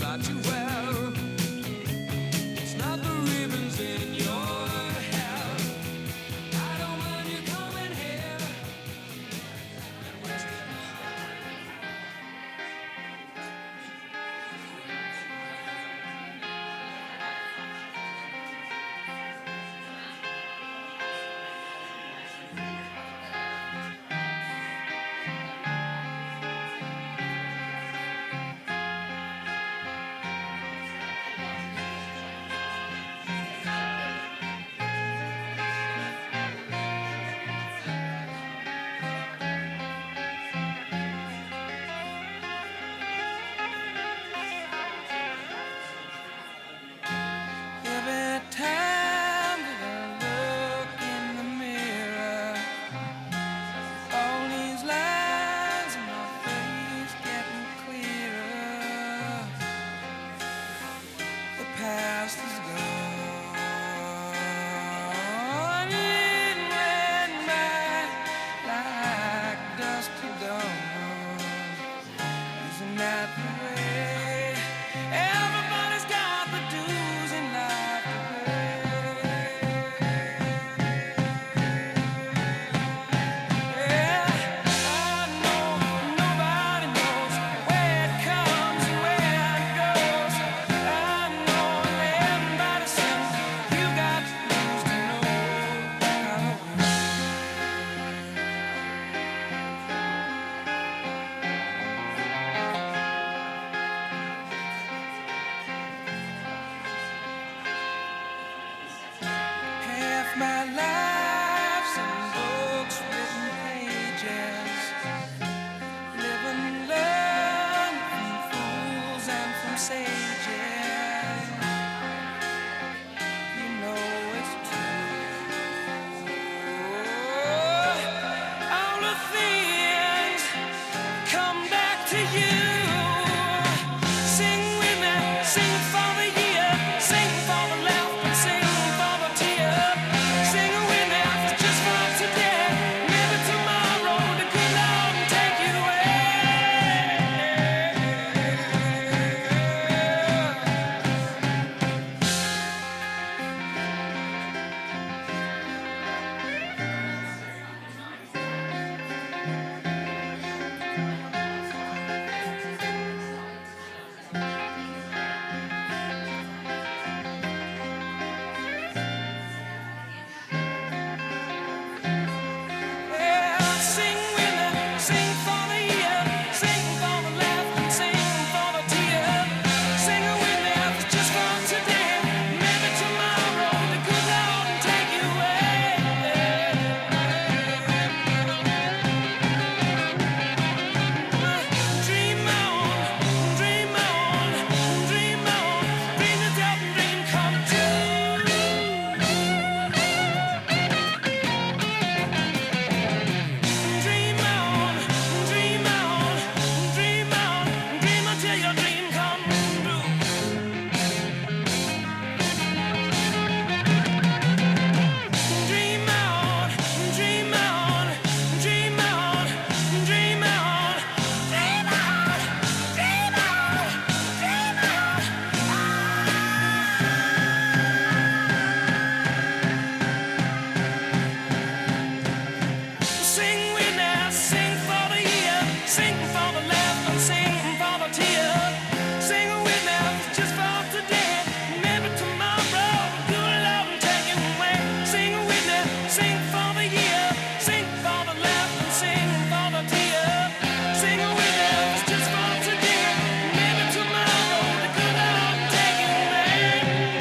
about you well. It's not the ribbons in your hair. I don't mind you coming here. Every time that I look in the mirror, all these lines in my face getting clearer. The past is gone, it ran by like dust to dawn. Isn't that the way? Everybody's got the dues in life to pay. Yeah, I know nobody knows where it comes and where it goes. I know everybody sings. You got to lose to know how to win. Half my life's in books, written pages. Live and learn from fools and from sages. You know it's true. All the things come back to you. Sing with me, sing for the year, sing for the laugh and sing for the tear. Sing with me, just for today. Maybe tomorrow the good Lord will take you away. Yeah, sing with me, sing for the year, sing for the laugh and sing for the tear. Sing with me, just for today. Maybe tomorrow the good Lord will take you away. Dream on, dream on, dream on, dream yourself a dream come true. Dream on, dream on, dream on, dream until your dream come true. Dream on, dream on, dream on, dream on, dream on, dream on, dream on. Sing with me, sing for the year, sing for the laugh and sing for the tear. Sing with me, just for today. Maybe tomorrow the good Lord will take you away. Sing with me, sing for the year, sing for the laugh and sing for the tear. Sing with me, just for today. Maybe tomorrow the good Lord will take you away.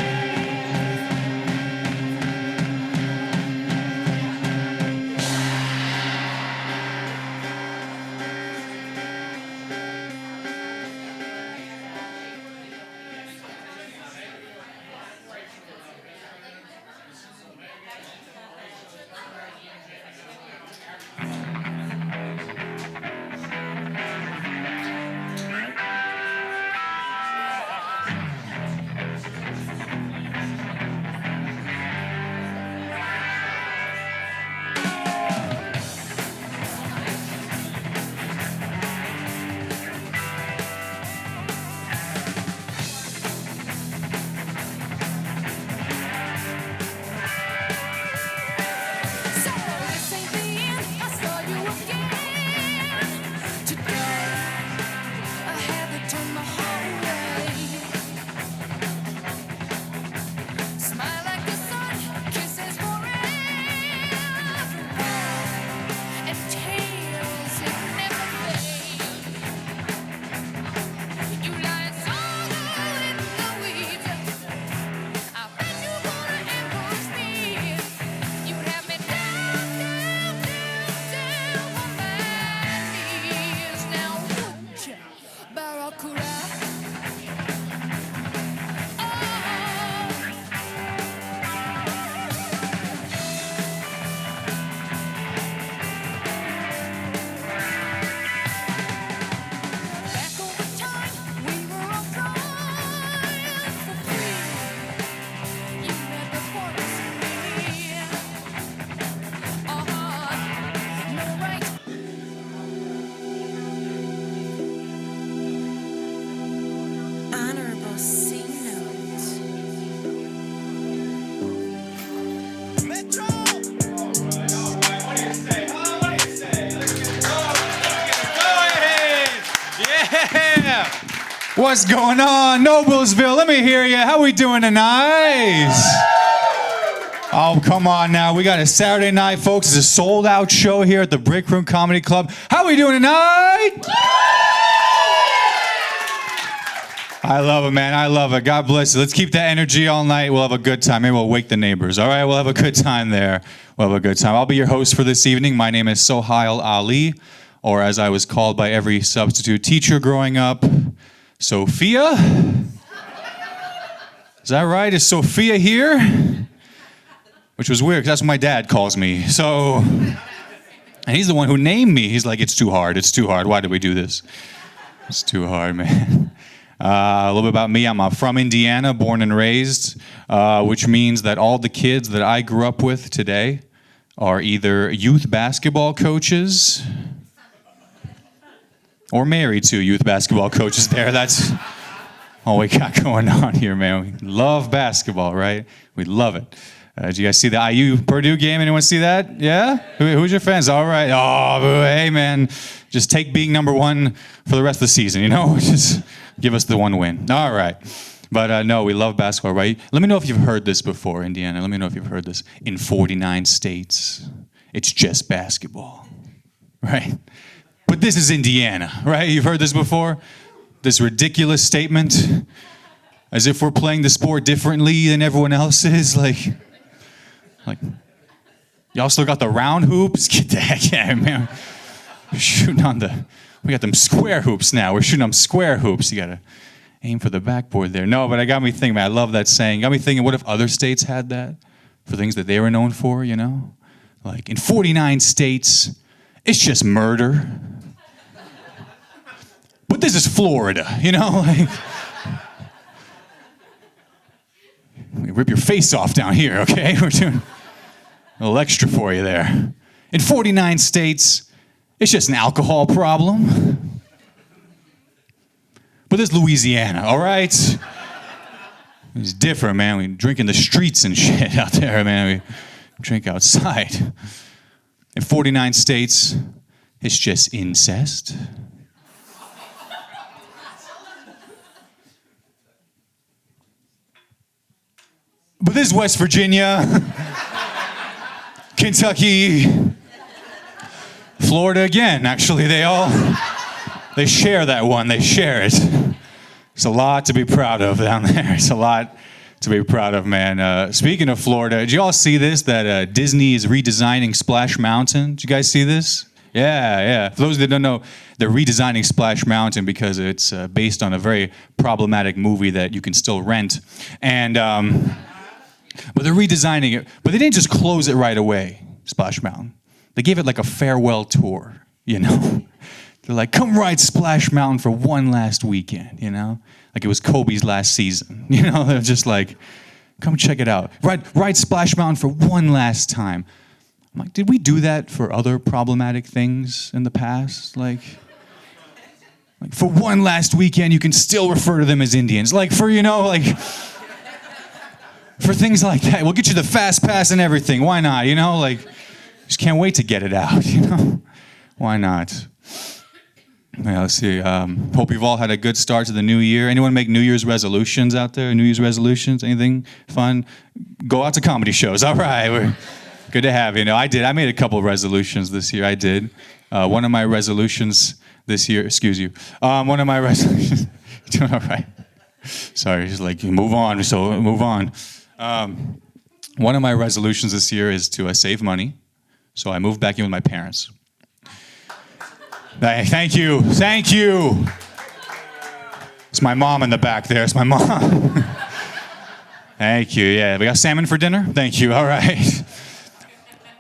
What's going on, Noblesville? Let me hear you. How we doing tonight? Oh, come on now. We got a Saturday night, folks. It's a sold-out show here at the Brick Room Comedy Club. How we doing tonight? I love it, man. I love it. God bless you. Let's keep that energy all night. We'll have a good time. Maybe we'll wake the neighbors. All right, we'll have a good time there. We'll have a good time. I'll be your host for this evening. My name is Sohil Ali, or as I was called by every substitute teacher growing up, Sophia? Is that right? Is Sophia here? Which was weird, because that's what my dad calls me. So, and he's the one who named me. He's like, it's too hard. It's too hard. Why did we do this? It's too hard, man. A little bit about me. I'm from Indiana, born and raised, which means that all the kids that I grew up with today are either youth basketball coaches or married to youth basketball coaches there. That's all we got going on here, man. We love basketball, right? We love it. Did you guys see the IU-Purdue game? Anyone see that? Yeah? Who's your fans? All right. Oh, hey, man. Just take being number one for the rest of the season, you know? Just give us the one win. All right. But no, we love basketball, right? Let me know if you've heard this before, Indiana. Let me know if you've heard this. In 49 states, it's just basketball, right? But this is Indiana, right? You've heard this before? This ridiculous statement, as if we're playing the sport differently than everyone else is. Like, y'all still got the round hoops? Get the heck out of here, man. We're shooting on we got them square hoops now. We're shooting on square hoops. You gotta aim for the backboard there. No, but it got me thinking, man, I love that saying. Got me thinking, what if other states had that for things that they were known for, you know? Like, in 49 states, it's just murder. But this is Florida, you know? Like, we rip your face off down here, okay? We're doing a little extra for you there. In 49 states, it's just an alcohol problem. But this is Louisiana, all right? It's different, man. We drink in the streets and shit out there, man. We drink outside. In 49 states, it's just incest. But this is West Virginia, Kentucky, Florida again. Actually, they share that one. They share it. It's a lot to be proud of down there. It's a lot to be proud of, man. Speaking of Florida, did you all see this? That Disney is redesigning Splash Mountain. Did you guys see this? Yeah. For those that don't know, they're redesigning Splash Mountain because it's based on a very problematic movie that you can still rent. And but they're redesigning it. But they didn't just close it right away, Splash Mountain. They gave it like a farewell tour, you know? They're like, come ride Splash Mountain for one last weekend, you know? Like it was Kobe's last season, you know? They're just like, come check it out. Ride Splash Mountain for one last time. I'm like, did we do that for other problematic things in the past? Like for one last weekend, you can still refer to them as Indians. Like for, you know, like... For things like that, we'll get you the fast pass and everything. Why not? You know, like, just can't wait to get it out. You know, why not? Yeah, let's see. Hope you've all had a good start to the new year. Anyone make New Year's resolutions out there? New Year's resolutions? Anything fun? Go out to comedy shows. All right, we're good to have you. You know, I did. I made a couple of resolutions this year. I did. One of my resolutions this year. Excuse you. One of my resolutions. Doing all right. Sorry, just like move on. So move on. One of my resolutions this year is to save money, so I moved back in with my parents. Thank you. It's my mom in the back there. It's my mom. Thank you. Yeah, we got salmon for dinner? Thank you. All right.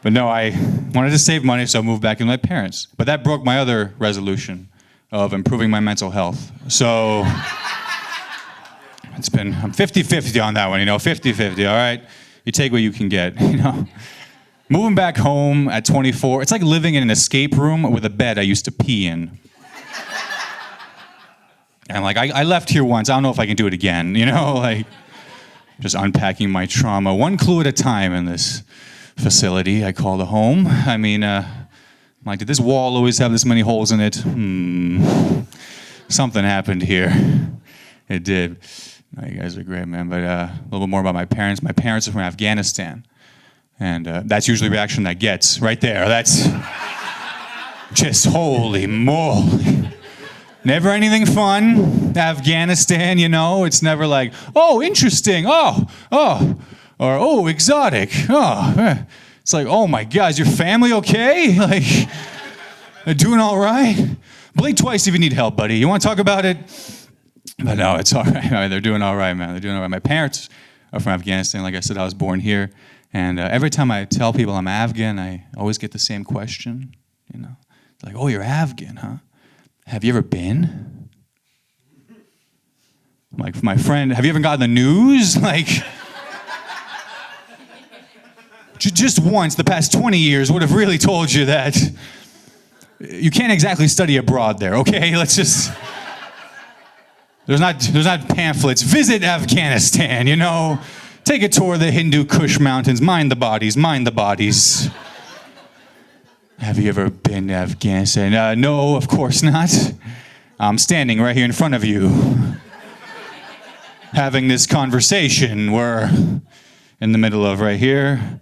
But no, I wanted to save money, so I moved back in with my parents. But that broke my other resolution of improving my mental health. So... I'm 50-50 on that one, you know, 50-50, all right? You take what you can get, you know? Moving back home at 24, it's like living in an escape room with a bed I used to pee in. And like, I left here once, I don't know if I can do it again, you know? Like, just unpacking my trauma, one clue at a time in this facility I call the home. I mean, like, did this wall always have this many holes in it? Something happened here. It did. No, you guys are great, man. But a little bit more about my parents. My parents are from Afghanistan. And that's usually the reaction that gets right there. That's just holy moly. Never anything fun. Afghanistan, you know, it's never like, oh, interesting. Oh, or oh, exotic. Oh, it's like, oh my God, is your family okay? Like, they're doing all right? Blink twice if you need help, buddy. You want to talk about it? But no, it's all right. I mean, they're doing all right, man. They're doing all right. My parents are from Afghanistan. Like I said, I was born here. And every time I tell people I'm Afghan, I always get the same question. You know, it's like, oh, you're Afghan, huh? Have you ever been? I'm like, my friend, have you ever gotten the news? Like, just once, the past 20 years would have really told you that you can't exactly study abroad there, okay? Let's just... There's not pamphlets. Visit Afghanistan, you know? Take a tour of the Hindu Kush Mountains. Mind the bodies, mind the bodies. Have you ever been to Afghanistan? No, of course not. I'm standing right here in front of you, having this conversation. We're in the middle of right here,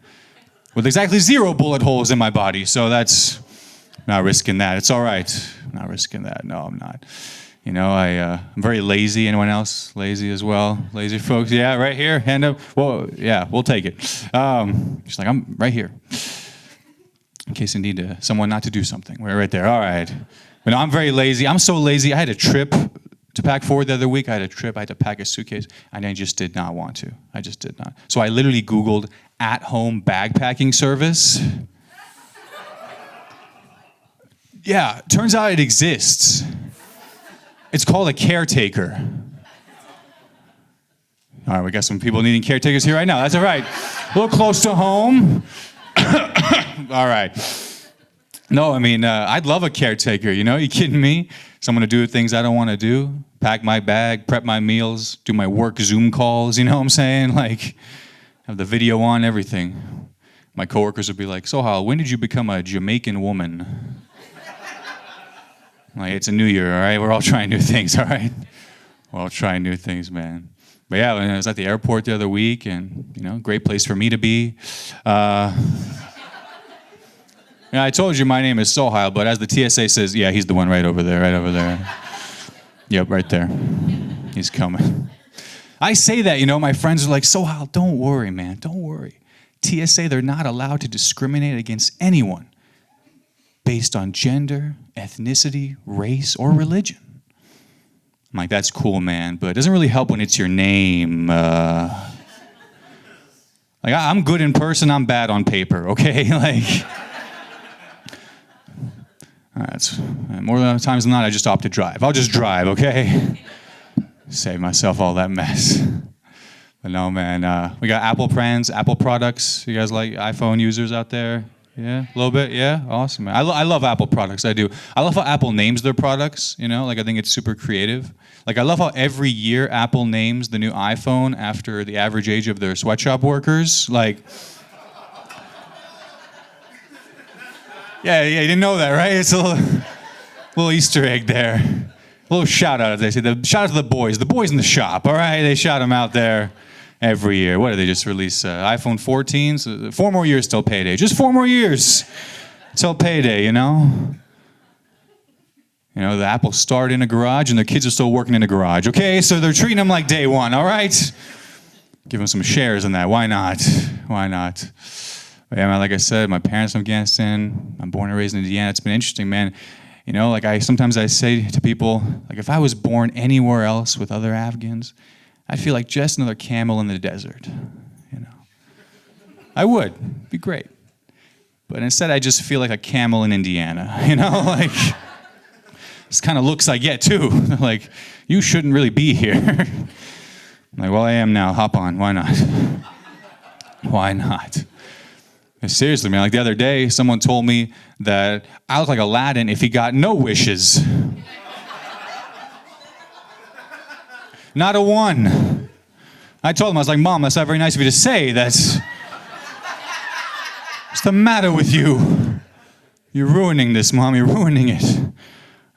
with exactly 0 bullet holes in my body, so that's not risking that. It's all right. Not risking that. No, I'm not. You know, I'm very lazy. Anyone else lazy as well? Lazy folks? Yeah, right here. Hand up. Well, yeah, we'll take it. She's like, I'm right here. In case you need someone not to do something. We're right there. All right. But no, I'm very lazy. I'm so lazy. I had a trip to pack forward the other week. I had to pack a suitcase, and I just did not want to. I just did not. So I literally Googled at-home bag packing service. Yeah, turns out it exists. It's called a caretaker. All right, we got some people needing caretakers here right now. That's all right. A little close to home. All right. No, I mean, I'd love a caretaker, you know? You kidding me? Someone to do things I don't want to do. Pack my bag, prep my meals, do my work Zoom calls, you know what I'm saying? Like, have the video on, everything. My coworkers would be like, Sohil, when did you become a Jamaican woman? Like, it's a new year, all right? We're all trying new things, all right? We're all trying new things, man. But yeah, I was at the airport the other week, and, you know, great place for me to be. Yeah, I told you my name is Sohil, but as the TSA says, yeah, he's the one right over there. Yep, right there. He's coming. I say that, you know, my friends are like, Sohil, don't worry, man, don't worry. TSA, they're not allowed to discriminate against anyone based on gender, ethnicity, race, or religion. I'm like, that's cool, man, but it doesn't really help when it's your name. Like, I'm good in person, I'm bad on paper, okay? Like, that's more times than not, I just opt to drive. I'll just drive, okay? Save myself all that mess. But no, man, we got Apple friends, Apple products. You guys like iPhone users out there? Yeah, a little bit, yeah, awesome, man. I love Apple products, I do. I love how Apple names their products, you know, like I think it's super creative. Like I love how every year Apple names the new iPhone after the average age of their sweatshop workers. Like, yeah, you didn't know that, right? It's a little Easter egg there. A little shout out, as they say. Shout out to the boys in the shop, all right? They shout them out there every year. What did they just release? iPhone 14s? 4 more years till payday. Just 4 more years till payday, you know? You know, the Apple started in a garage and their kids are still working in a garage, okay? So they're treating them like day one, all right? Give them some shares in that. Why not? Why not? But yeah, man, like I said, my parents from Afghanistan. I'm born and raised in Indiana. It's been interesting, man. You know, like sometimes I say to people, like if I was born anywhere else with other Afghans, I'd feel like just another camel in the desert, you know. I would. It'd be great. But instead, I just feel like a camel in Indiana, you know? Like, this kind of looks I get, too. Like, you shouldn't really be here. I'm like, well, I am now. Hop on. Why not? Why not? Seriously, man, like the other day, someone told me that I look like Aladdin if he got no wishes. Not a one. I told him, I was like, Mom, that's not very nice of you to say. What's the matter with you? You're ruining this, Mom, you're ruining it.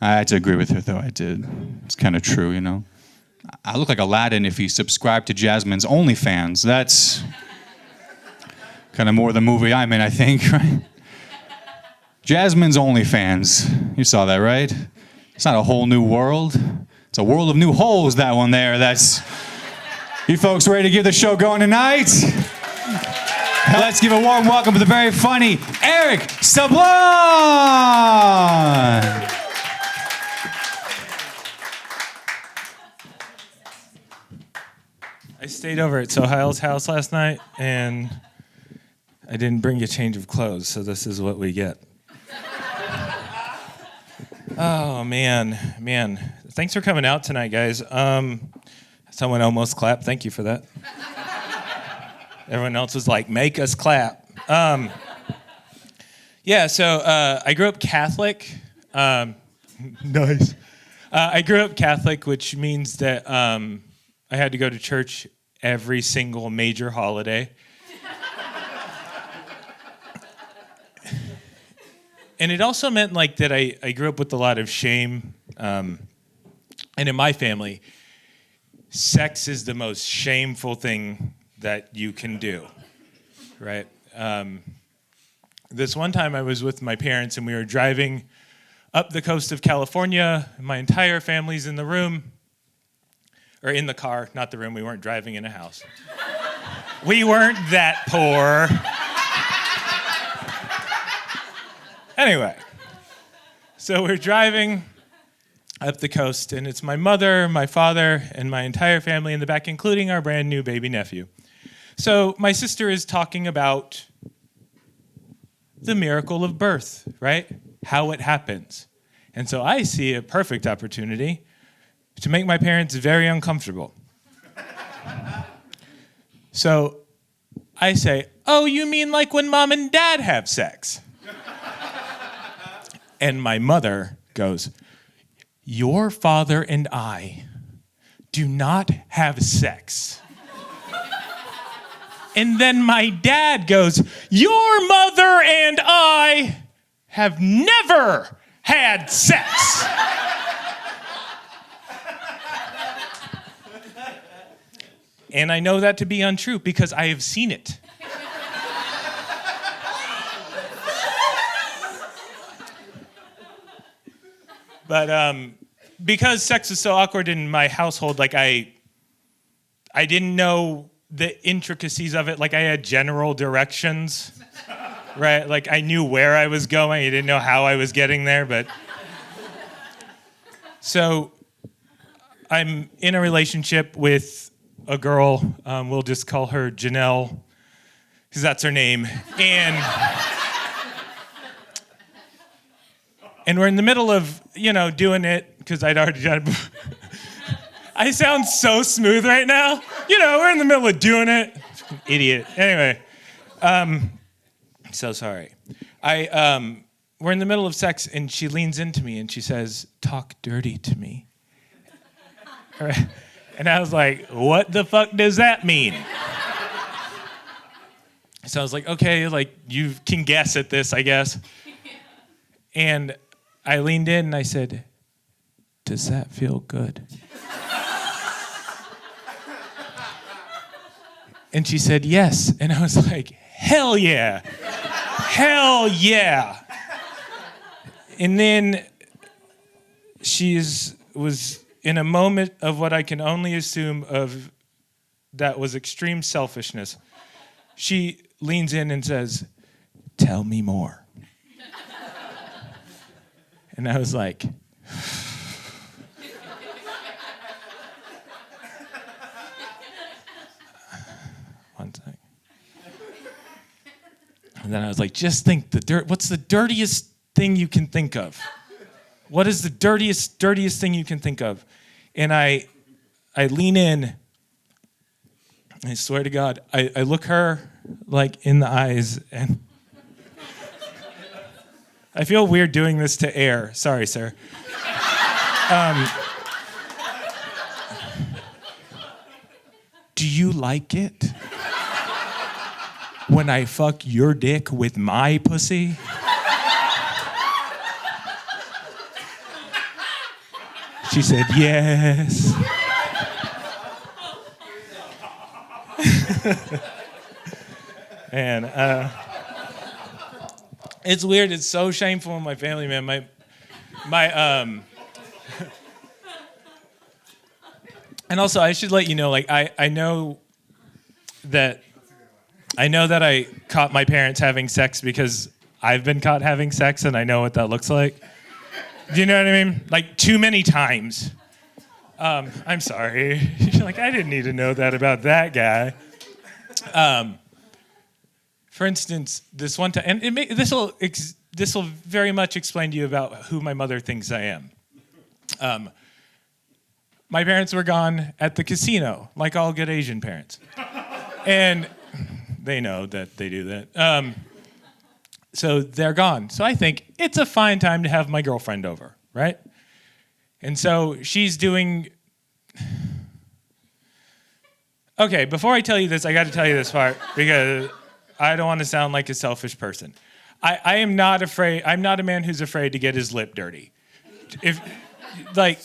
I had to agree with her, though, I did. It's kind of true, you know. I look like Aladdin if he subscribed to Jasmine's OnlyFans. That's kind of more the movie I'm in, I think, right? Jasmine's OnlyFans. You saw that, right? It's not a whole new world. It's a world of new holes, that one there. That's... You folks ready to get the show going tonight? Let's give a warm welcome to the very funny Eric Sablan! I stayed over at Sohil Ali's house last night, and I didn't bring a change of clothes, so this is what we get. Oh, man. Thanks for coming out tonight, guys. Someone almost clapped. Thank you for that. Everyone else was like, make us clap. So I grew up Catholic. Nice. I grew up Catholic, which means that I had to go to church every single major holiday. And it also meant like that I grew up with a lot of shame. And in my family, sex is the most shameful thing that you can do, right? This one time I was with my parents and we were driving up the coast of California. My entire family's in the room, or in the car, not the room. We weren't driving in a house. We weren't that poor. Anyway, so we're driving up the coast, and it's my mother, my father, and my entire family in the back, including our brand new baby nephew. So my sister is talking about the miracle of birth, right? How it happens. And so I see a perfect opportunity to make my parents very uncomfortable. So I say, oh, you mean like when mom and dad have sex? And my mother goes, your father and I do not have sex. And then my dad goes, your mother and I have never had sex. And I know that to be untrue because I have seen it. But because sex is so awkward in my household, like I didn't know the intricacies of it. Like I had general directions, right? Like I knew where I was going. I didn't know how I was getting there, but... So I'm in a relationship with a girl. We'll just call her Janelle, because that's her name. And we're in the middle of, doing it, because I'd already done it. I sound so smooth right now. We're in the middle of doing it. Idiot. Anyway, so sorry. We're in the middle of sex, and she leans into me, and she says, talk dirty to me. And I was like, what the fuck does that mean? So I was like, okay, like, you can guess at this, I guess. And I leaned in and I said, does that feel good? And she said, yes. And I was like, hell yeah. Hell yeah. And then she was in a moment of what I can only assume of that was extreme selfishness. She leans in and says, tell me more. And I was like, one second. And then I was like, just think what's the dirtiest thing you can think of? What is the dirtiest thing you can think of? And I lean in, and I swear to God, I look her like in the eyes, and I feel weird doing this to air. Sorry, sir. Do you like it when I fuck your dick with my pussy? She said, yes. And it's weird. It's so shameful in my family, man. And also, I should let you know, like, I know that I caught my parents having sex because I've been caught having sex and I know what that looks like. Do you know what I mean? Like, too many times. I'm sorry. You're like, I didn't need to know that about that guy. For instance, this one time, and this will very much explain to you about who my mother thinks I am. My parents were gone at the casino, like all good Asian parents. And they know that they do that. So they're gone. So I think it's a fine time to have my girlfriend over, right? And so she's doing... Okay, before I tell you this, I got to tell you this part because I don't want to sound like a selfish person. I am not afraid. I'm not a man who's afraid to get his lip dirty. If, like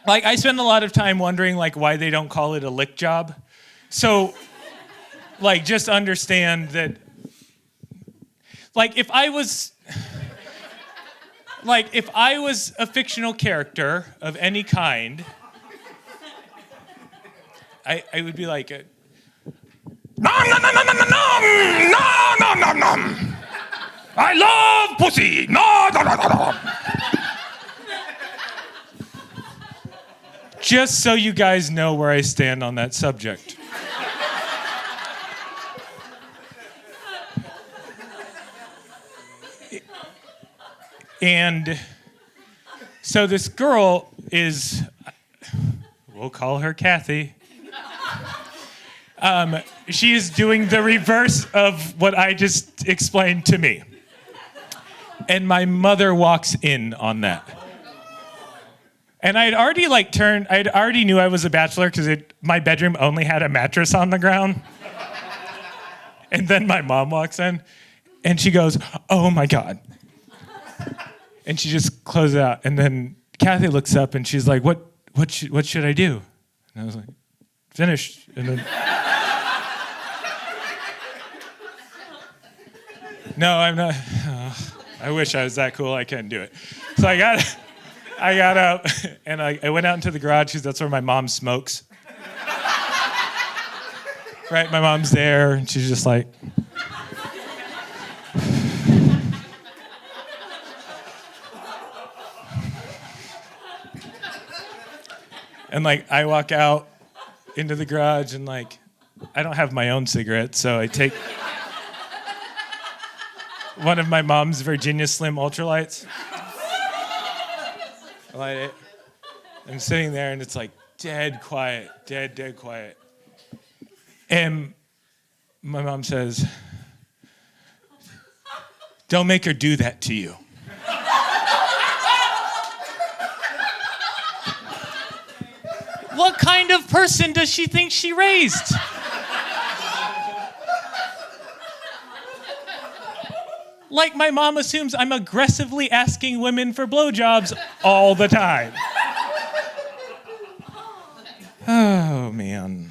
I spend a lot of time wondering, like, why they don't call it a lick job. So, like, just understand that, like, if I was a fictional character of any kind, I would be like, nom, nom, nom, nom, nom, nom, nom, nom, nom, nom. I love pussy. No, no, no, no, no. Just so you guys know where I stand on that subject. And so this girl is, we'll call her Kathy. She is doing the reverse of what I just explained to me. And my mother walks in on that. And I already knew I was a bachelor because my bedroom only had a mattress on the ground. And then my mom walks in and she goes, "Oh my God." And she just closes it out. And then Kathy looks up and she's like, what should I do? And I was like, "Finish." And then, no, I'm not. I wish I was that cool. I couldn't do it. So I got up and I went out into the garage because that's where my mom smokes. Right, my mom's there and she's just like. And like I walk out into the garage and like I don't have my own cigarette, so I take one of my mom's Virginia Slim Ultralights. I light it. I'm sitting there and it's like dead quiet, dead quiet. And my mom says, "Don't make her do that to you." What kind of person does she think she raised? Like my mom assumes I'm aggressively asking women for blowjobs all the time. Oh, man.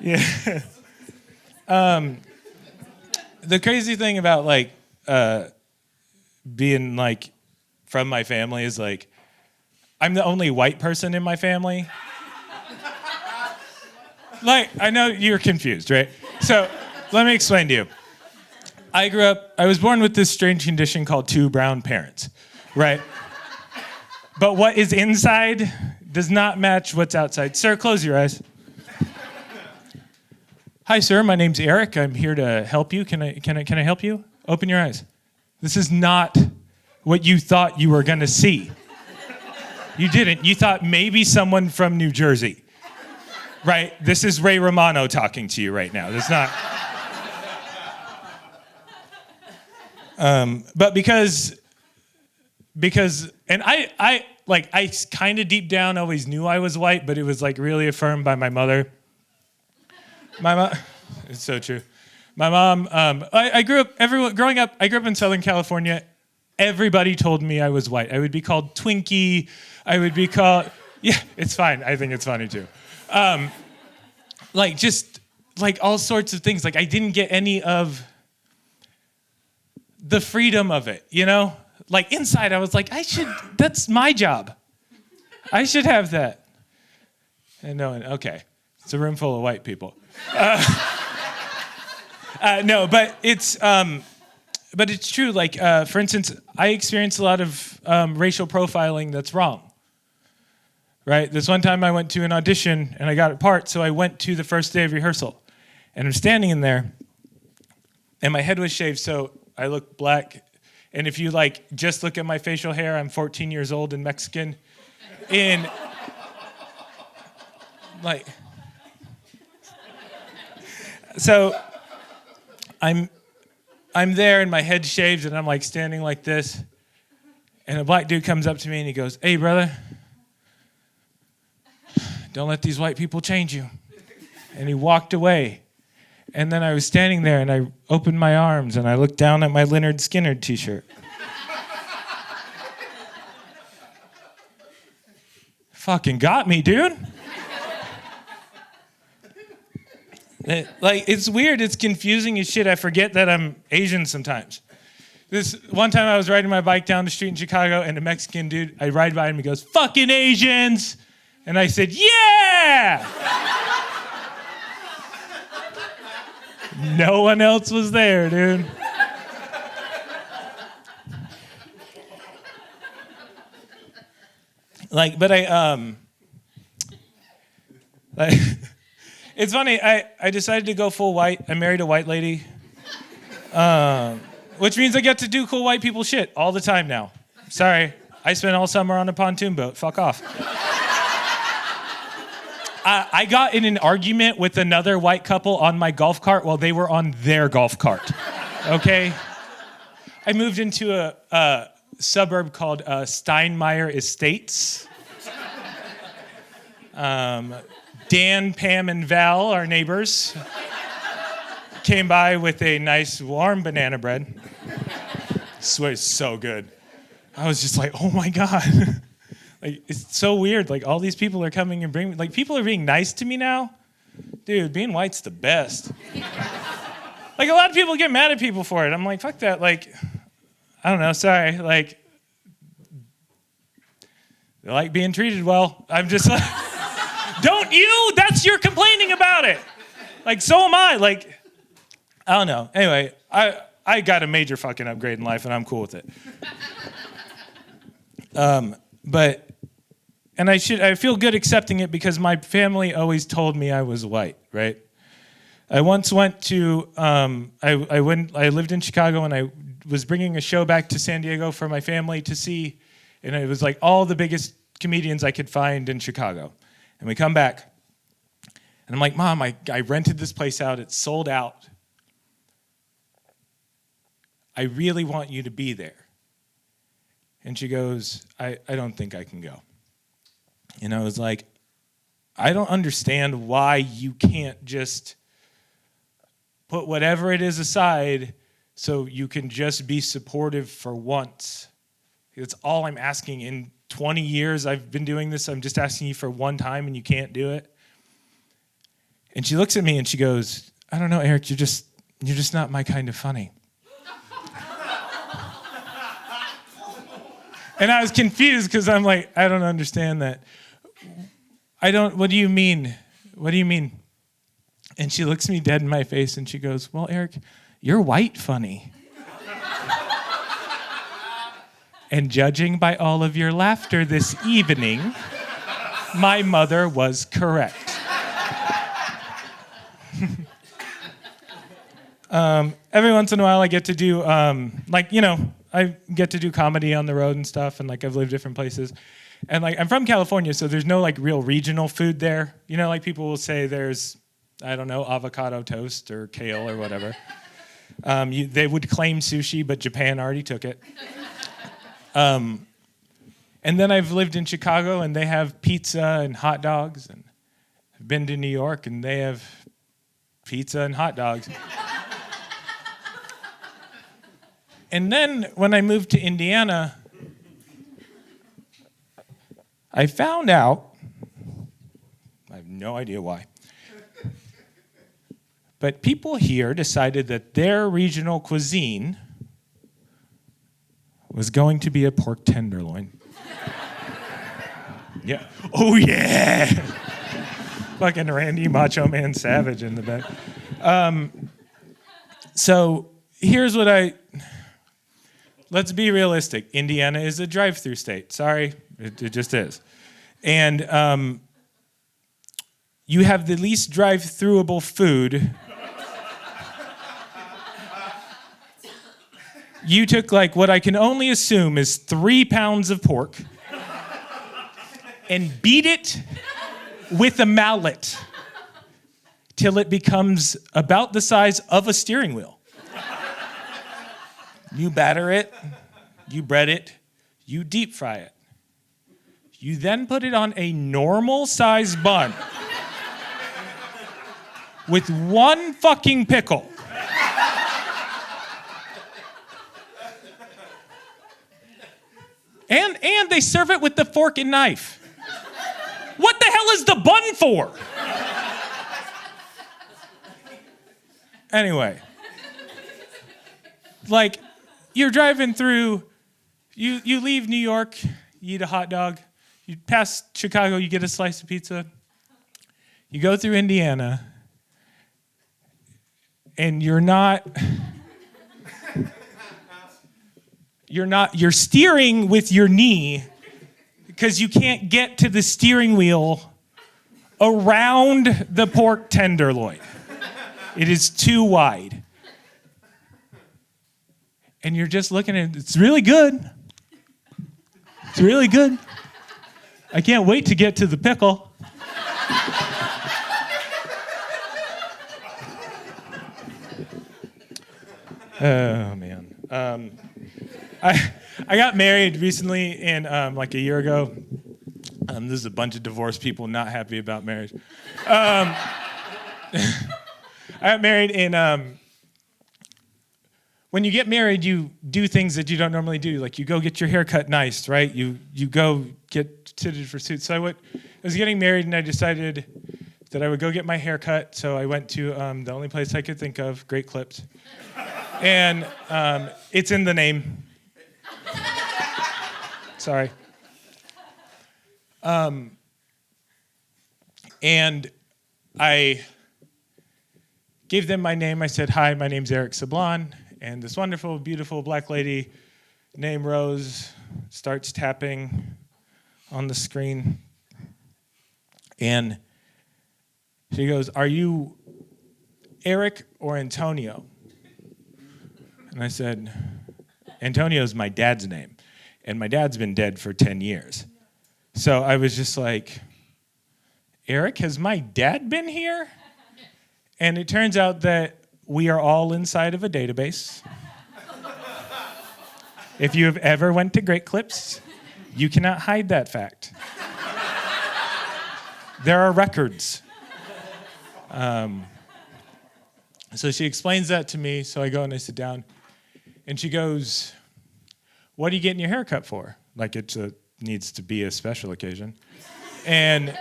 Yeah. The crazy thing about like being like from my family is like I'm the only white person in my family. Like, I know you're confused, right? So let me explain to you. I was born with this strange condition called two brown parents, right? But what is inside does not match what's outside. Sir, close your eyes. Hi, sir, my name's Eric. I'm here to help you. Can I help you? Open your eyes. This is not what you thought you were gonna see. You didn't. You thought maybe someone from New Jersey. Right? This is Ray Romano talking to you right now. That's not. But because, and I kind of deep down always knew I was white, but it was like really affirmed by my mother. My mom, it's so true. My mom, growing up, I grew up in Southern California. Everybody told me I was white. I would be called Twinkie. I would be called, Yeah, it's fine. I think it's funny too. Just all sorts of things. Like I didn't get any of the freedom of it, you know? Like inside I was like, that's my job. I should have that. And no one, okay. It's a room full of white people. No, but it's true. Like, for instance, I experienced a lot of racial profiling that's wrong. Right? This one time I went to an audition and I got a part, so I went to the first day of rehearsal. And I'm standing in there, and my head was shaved, so I look black. And if you just look at my facial hair, I'm 14 years old and Mexican. And so I'm there and my head's shaved and I'm standing like this. And a black dude comes up to me and he goes, "Hey, brother, don't let these white people change you." And he walked away. And then I was standing there and I opened my arms and I looked down at my Lynyrd Skynyrd t-shirt. Fucking got me, dude. It's weird. It's confusing as shit. I forget that I'm Asian sometimes. This one time I was riding my bike down the street in Chicago and a Mexican dude, I ride by him and he goes, "Fucking Asians." And I said, "Yeah." No one else was there, dude. It's funny, I decided to go full white. I married a white lady, which means I get to do cool white people shit all the time now. Sorry, I spent all summer on a pontoon boat. Fuck off. I got in an argument with another white couple on my golf cart while they were on their golf cart, okay? I moved into a suburb called Steinmeier Estates. Dan, Pam, and Val, our neighbors, came by with a nice warm banana bread. Swear, it's so good. I was just like, oh my God. It's so weird. All these people are coming and bringing me, people are being nice to me now. Dude, being white's the best. A lot of people get mad at people for it. I'm like, fuck that. I don't know, sorry. They like being treated well. I'm just like, don't you? That's you're complaining about it. So am I. I don't know. Anyway, I got a major fucking upgrade in life and I'm cool with it. And I feel good accepting it because my family always told me I was white, right? I once went to, I lived in Chicago and I was bringing a show back to San Diego for my family to see, and it was all the biggest comedians I could find in Chicago. And we come back, and I'm like, "Mom, I rented this place out, it's sold out. I really want you to be there." And she goes, I don't think I can go. And I was like, I don't understand why you can't just put whatever it is aside so you can just be supportive for once. That's all I'm asking. In 20 years I've been doing this, I'm just asking you for one time and you can't do it. And she looks at me and she goes, "I don't know, Eric, you're just not my kind of funny." And I was confused because I'm like, I don't understand that. What do you mean? What do you mean? And she looks me dead in my face and she goes, "Well, Eric, you're white funny." And judging by all of your laughter this evening, my mother was correct. Every once in a while I get to do, I get to do comedy on the road and stuff, and I've lived different places. And I'm from California, so there's no real regional food there. People will say there's, I don't know, avocado toast or kale or whatever. They would claim sushi, but Japan already took it. And then I've lived in Chicago, and they have pizza and hot dogs. And I've been to New York, and they have pizza and hot dogs. And then when I moved to Indiana, I found out no idea why. But people here decided that their regional cuisine was going to be a pork tenderloin. Yeah. Oh, yeah. Fucking Randy Macho Man Savage in the back. So here's what let's be realistic. Indiana is a drive-through state. Sorry, it just is. And you have the least drive-throughable food. You took like what I can only assume is 3 pounds of pork and beat it with a mallet till it becomes about the size of a steering wheel. You batter it, you bread it, you deep fry it. You then put it on a normal size bun with one fucking pickle. And they serve it with the fork and knife. What the hell is the bun for? Anyway, like, you're driving through, you leave New York, you eat a hot dog, you pass Chicago, you get a slice of pizza, you go through Indiana, and you're steering with your knee because you can't get to the steering wheel around the pork tenderloin. It is too wide. And you're just looking at it. It's really good. It's really good. I can't wait to get to the pickle. Oh, man. I got married recently, and like a year ago. This is a bunch of divorced people not happy about marriage. I got married, and when you get married, you do things that you don't normally do. Like you go get your hair cut nice, right? You go get fitted for suits. So I was getting married, and I decided that I would go get my hair cut. So I went to the only place I could think of, Great Clips. And it's in the name. Sorry. And I gave them my name. I said, "Hi, my name's Eric Sablan." And this wonderful, beautiful black lady named Rose starts tapping on the screen. And she goes, "Are you Eric or Antonio?" And I said, "Antonio's my dad's name. And my dad's been dead for 10 years. So I was just like, "Eric, has my dad been here?" And it turns out that we are all inside of a database. If you have ever went to Great Clips, you cannot hide that fact. There are records. So she explains that to me, so I go and I sit down. And she goes, "What are you getting your hair cut for?" Like it needs to be a special occasion. And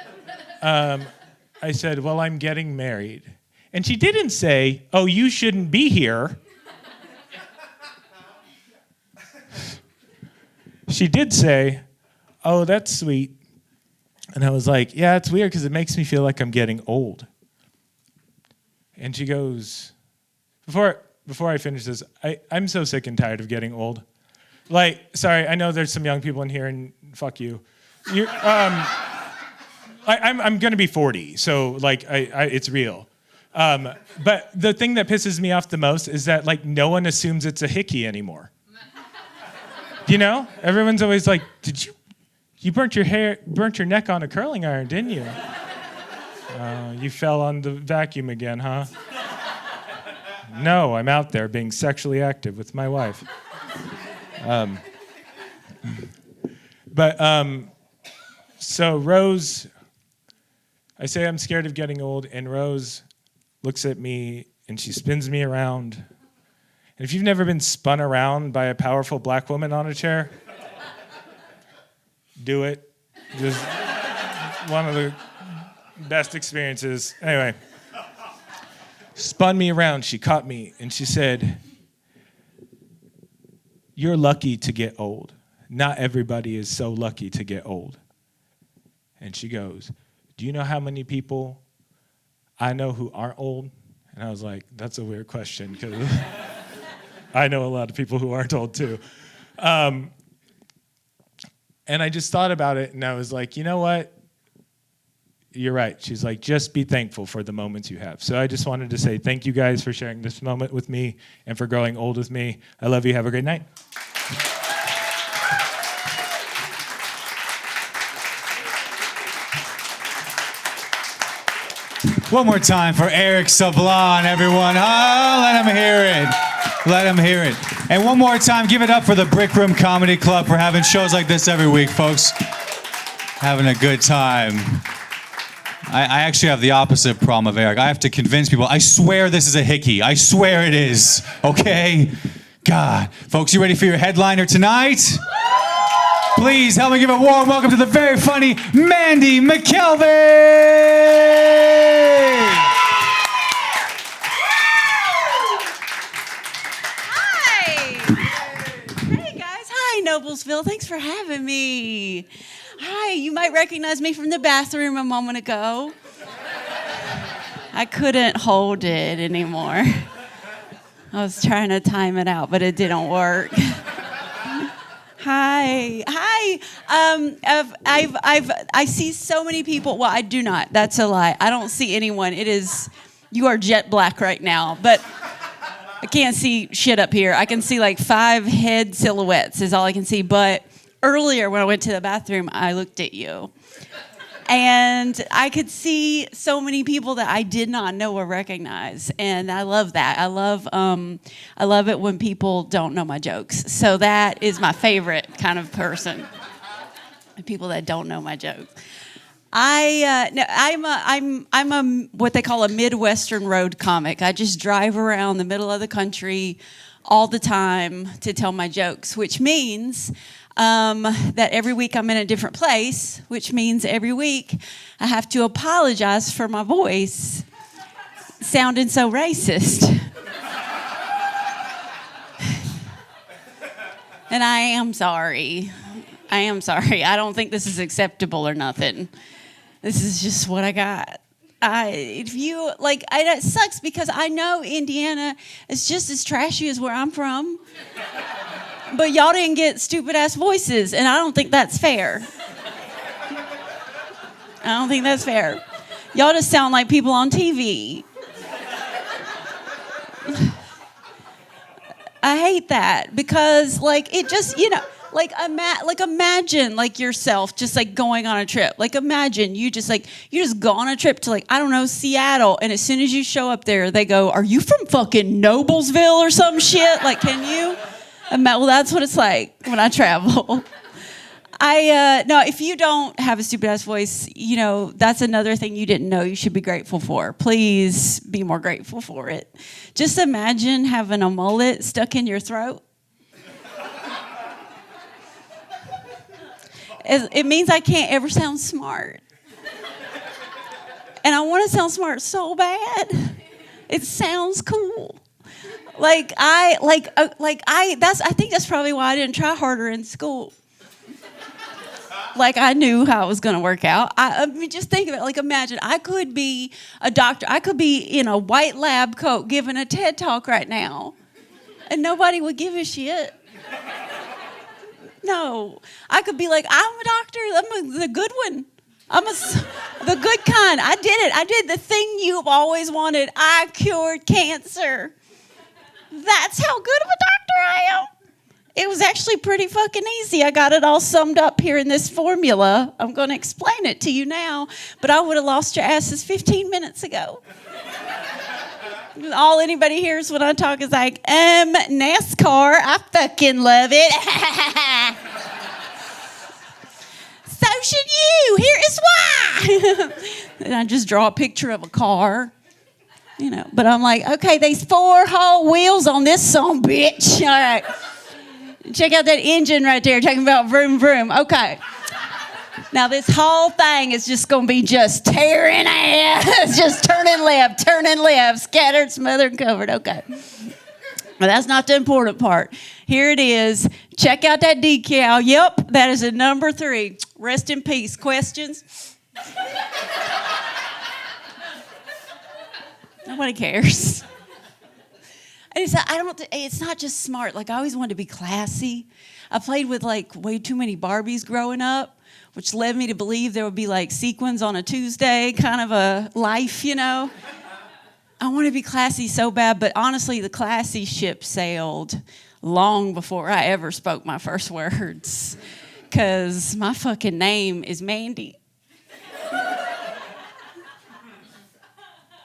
I said, "Well, I'm getting married." And she didn't say, "Oh, you shouldn't be here." She did say, "Oh, that's sweet." And I was like, "Yeah, it's weird because it makes me feel like I'm getting old." And she goes, before I finish this, I'm so sick and tired of getting old. Like, sorry, I know there's some young people in here, and fuck you. I'm gonna be 40, so like, it's real. But the thing that pisses me off the most is that like no one assumes it's a hickey anymore. You know, everyone's always like, "Did you burnt your neck on a curling iron, didn't you?" You fell on the vacuum again, huh? No, I'm out there being sexually active with my wife. So Rose, I say I'm scared of getting old, and Rose looks at me and she spins me around. And if you've never been spun around by a powerful black woman on a chair, do it. Just one of the Best experiences. Anyway, spun me around. She caught me and she said, "You're lucky to get old. Not everybody is so lucky to get old." And she goes, "Do you know how many people I know who aren't old?" And I was like, that's a weird question because I know a lot of people who aren't old too. And I just thought about it and I was like, you know what? You're right. She's like, just be thankful for the moments you have. So I just wanted to say thank you guys for sharing this moment with me and for growing old with me. I love you. Have a great night. One more time for Eric Sablan, everyone. Oh, let him hear it. Let him hear it. And one more time, give it up for the Brick Room Comedy Club for having shows like this every week, folks. Having a good time. I actually have the opposite problem of Eric. I have to convince people. I swear this is a hickey. I swear it is. Okay? God. Folks, you ready for your headliner tonight? Please help me give a warm welcome to the very funny Mandee McKelvey! Noblesville, thanks for having me. Hi, you might recognize me from the bathroom a moment ago. I couldn't hold it anymore. I was trying to time it out, but it didn't work. Hi. I see so many people. Well, I do not. That's a lie. I don't see anyone. You are jet black right now, but I can't see shit up here. I can see like 5 head silhouettes is all I can see. But earlier when I went to the bathroom, I looked at you. And I could see so many people that I did not know or recognize. And I love that. I love it when people don't know my jokes. So that is my favorite kind of person. People that don't know my jokes. I'm a what they call a Midwestern road comic. I just drive around the middle of the country all the time to tell my jokes, which means that every week I'm in a different place, which means every week I have to apologize for my voice sounding so racist. And I am sorry. I don't think this is acceptable or nothing. This is just what I got. It sucks because I know Indiana is just as trashy as where I'm from. But y'all didn't get stupid ass voices, and I don't think that's fair. Y'all just sound like people on TV. I hate that because it just, imagine yourself just going on a trip. Imagine you just go on a trip to I don't know, Seattle, and as soon as you show up there, they go, "Are you from fucking Noblesville or some shit?" Can you? Well, that's what it's like when I travel. No, if you don't have a stupid ass voice, that's another thing you didn't know you should be grateful for. Please be more grateful for it. Just imagine having a mullet stuck in your throat. It means I can't ever sound smart. And I want to sound smart so bad. It sounds cool. I think that's probably why I didn't try harder in school. I knew how it was going to work out. I mean, just think of it. Imagine I could be a doctor. I could be in a white lab coat giving a TED talk right now, and nobody would give a shit. No, I could be I'm a doctor. I'm the good one. The good kind. I did it. I did the thing you've always wanted. I cured cancer. That's how good of a doctor I am. It was actually pretty fucking easy. I got it all summed up here in this formula. I'm going to explain it to you now, but I would have lost your asses 15 minutes ago. All anybody hears when I talk is NASCAR. I fucking love it. So should you. Here is why. And I just draw a picture of a car. But I'm okay, there's 4 whole wheels on this son bitch. All right. Check out that engine right there talking about vroom vroom. Okay. Now this whole thing is just going to be just tearing ass, just turning left, scattered, smothered, covered. Okay. But that's not the important part. Here it is. Check out that decal. Yep, that is a number 3. Rest in peace. Questions? Nobody cares. And it's not just smart. Like, I always wanted to be classy. I played with, like, way too many Barbies growing up, which led me to believe there would be, like, sequins on a Tuesday, kind of a life, you know? I want to be classy so bad, but honestly, the classy ship sailed long before I ever spoke my first words, because my fucking name is Mandee.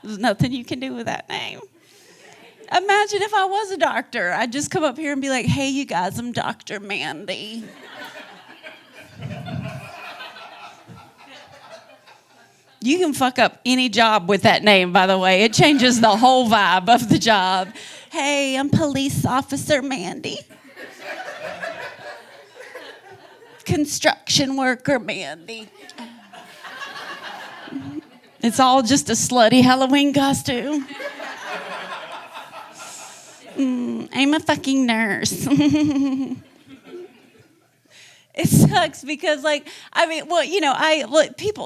There's nothing you can do with that name. Imagine if I was a doctor. I'd just come up here and be like, hey, you guys, I'm Dr. Mandee. You can fuck up any job with that name, by the way. It changes the whole vibe of the job. Hey, I'm Police Officer Mandee. Construction worker Mandee. It's all just a slutty Halloween costume. I'm a fucking nurse. It sucks because, like, I mean, well, you know,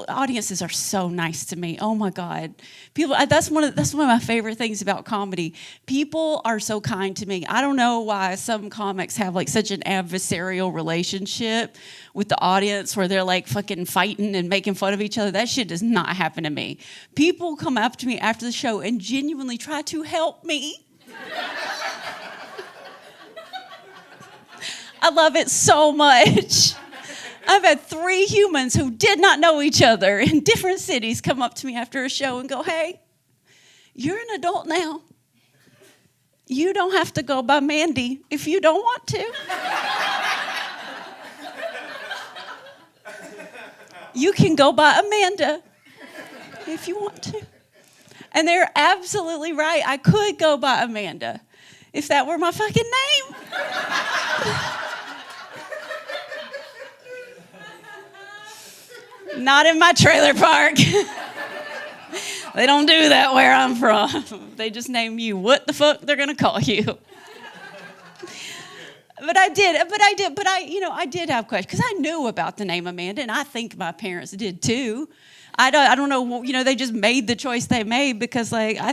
audiences are so nice to me. Oh my God, people. That's one of my favorite things about comedy. People are so kind to me. I don't know why some comics have like such an adversarial relationship with the audience where they're like fucking fighting and making fun of each other. That shit does not happen to me. People come up to me after the show and genuinely try to help me. I love it so much. I've had 3 humans who did not know each other in different cities come up to me after a show and go, hey, you're an adult now. You don't have to go by Mandee if you don't want to. You can go by Amanda if you want to. And they're absolutely right. I could go by Amanda if that were my fucking name. Not in my trailer park. They don't do that where I'm from. They just name you what the fuck they're gonna call you. I did have questions because I knew about the name Amanda, and I think my parents did too. I don't know, you know, they just made the choice they made because, like, I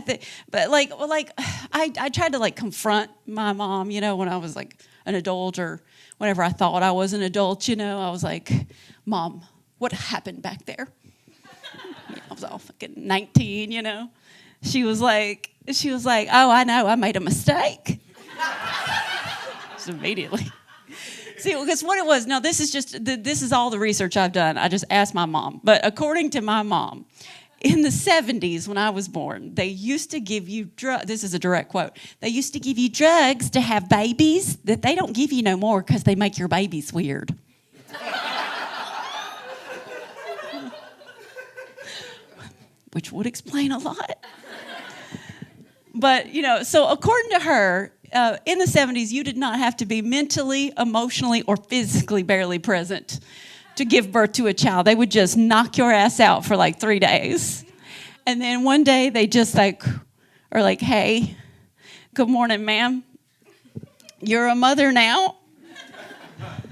tried to like confront my mom, you know, when I was like an adult or whenever I thought I was an adult, you know, I was like, Mom, what happened back there? I was all fucking 19, you know. She was like, oh, I know, I made a mistake. Just immediately. See, because what it was, now this is all the research I've done. I just asked my mom. But according to my mom, in the 70s when I was born, they used to give you drugs. This is a direct quote. They used to give you drugs to have babies that they don't give you no more because they make your babies weird. Which would explain a lot. But, you know, so according to her, in the 70s, you did not have to be mentally, emotionally, or physically barely present to give birth to a child. They would just knock your ass out for like 3 days. And then one day they just like are like, hey, good morning, ma'am. You're a mother now.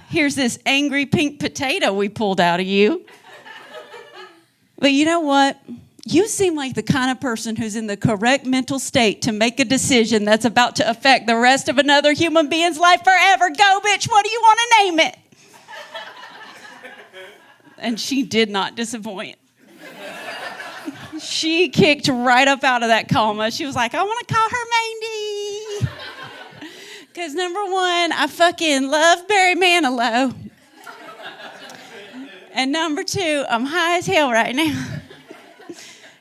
Here's this angry pink potato we pulled out of you. But you know what? You seem like the kind of person who's in the correct mental state to make a decision that's about to affect the rest of another human being's life forever. Go, bitch, what do you want to name it? And she did not disappoint. She kicked right up out of that coma. She was like, I want to call her Mandee. Because number 1, I fucking love Barry Manilow. And number 2, I'm high as hell right now.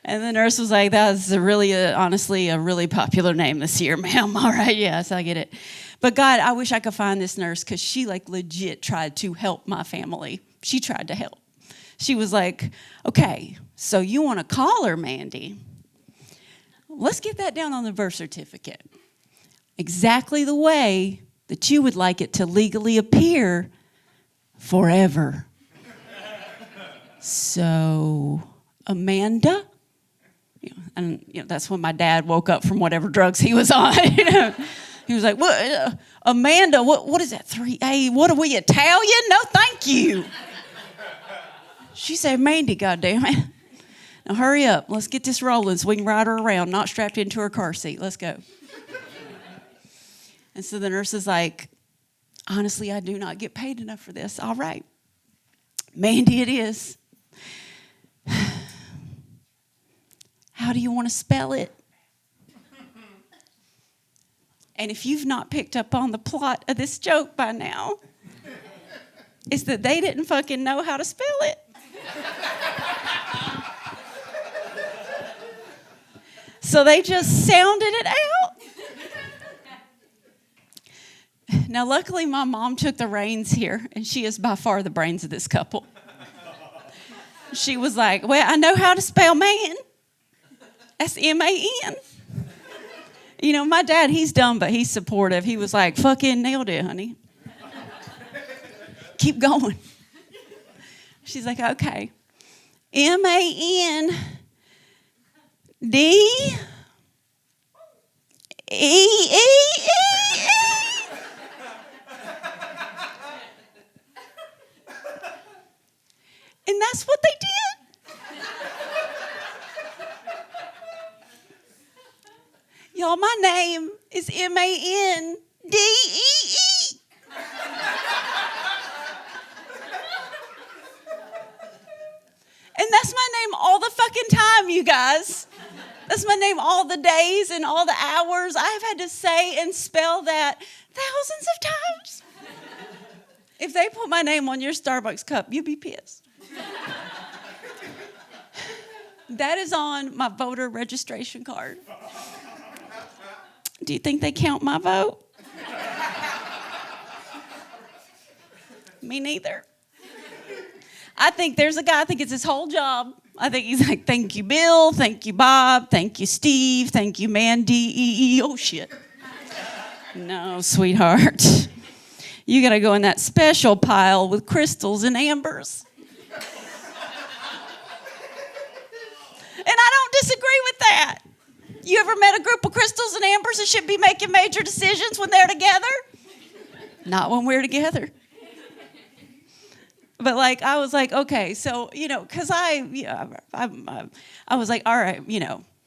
And the nurse was like, that's honestly a really popular name this year, ma'am. All right, yes, I get it. But God, I wish I could find this nurse because she like legit tried to help my family. She tried to help. She was like, okay, so you want to call her Mandee. Let's get that down on the birth certificate. Exactly the way that you would like it to legally appear forever. So, Amanda? And that's when my dad woke up from whatever drugs he was on. He was like, "What, Amanda? What is that? 3A? What are we, Italian? No, thank you." She said, "Mandee, goddammit. Now hurry up. Let's get this rolling so we can ride her around, not strapped into her car seat. Let's go." And so the nurse is like, "Honestly, I do not get paid enough for this." "All right, Mandee, it is. How do you want to spell it?" And if you've not picked up on the plot of this joke by now, it's that they didn't fucking know how to spell it. So they just sounded it out. Now, luckily, my mom took the reins here, and she is by far the brains of this couple. She was like, "Well, I know how to spell man. That's M-A-N. My dad, he's dumb, but he's supportive. He was like, "Fucking nailed it, honey. Keep going." She's like, "Okay. M-A-N-D-E-E-E. And that's what they did. Y'all, my name is M-A-N-D-E-E. And that's my name all the fucking time, you guys. That's my name all the days and all the hours. I've had to say and spell that thousands of times. If they put my name on your Starbucks cup, you'd be pissed. That is on my voter registration card. Do you think they count my vote? Me neither. I think there's a guy, I think it's his whole job. I think he's like, "Thank you, Bill. Thank you, Bob. Thank you, Steve. Thank you, Mandee. Oh, shit." No, sweetheart. You got to go in that special pile with crystals and ambers. And I don't disagree with that. You ever met a group of crystals and ambers that should be making major decisions when they're together? Not when we're together. But I was like, okay, so, because I was like, all right,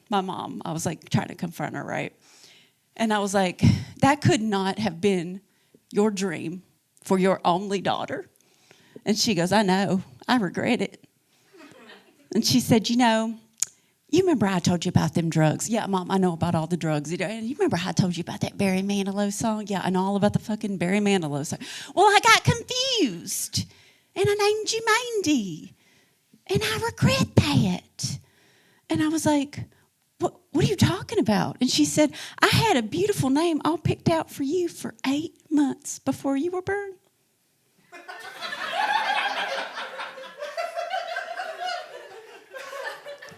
my mom, I was like trying to confront her, right? And I was like, that could not have been your dream for your only daughter. And she goes, "I know, I regret it." And she said, "You remember I told you about them drugs?" "Yeah, Mom, I know about all the drugs. And you remember how I told you about that Barry Manilow song?" "Yeah, I know all about the fucking Barry Manilow song." "Well, I got confused. And I named you Mandee. And I regret that." And I was like, what are you talking about?" And she said, "I had a beautiful name all picked out for you for 8 months before you were born." I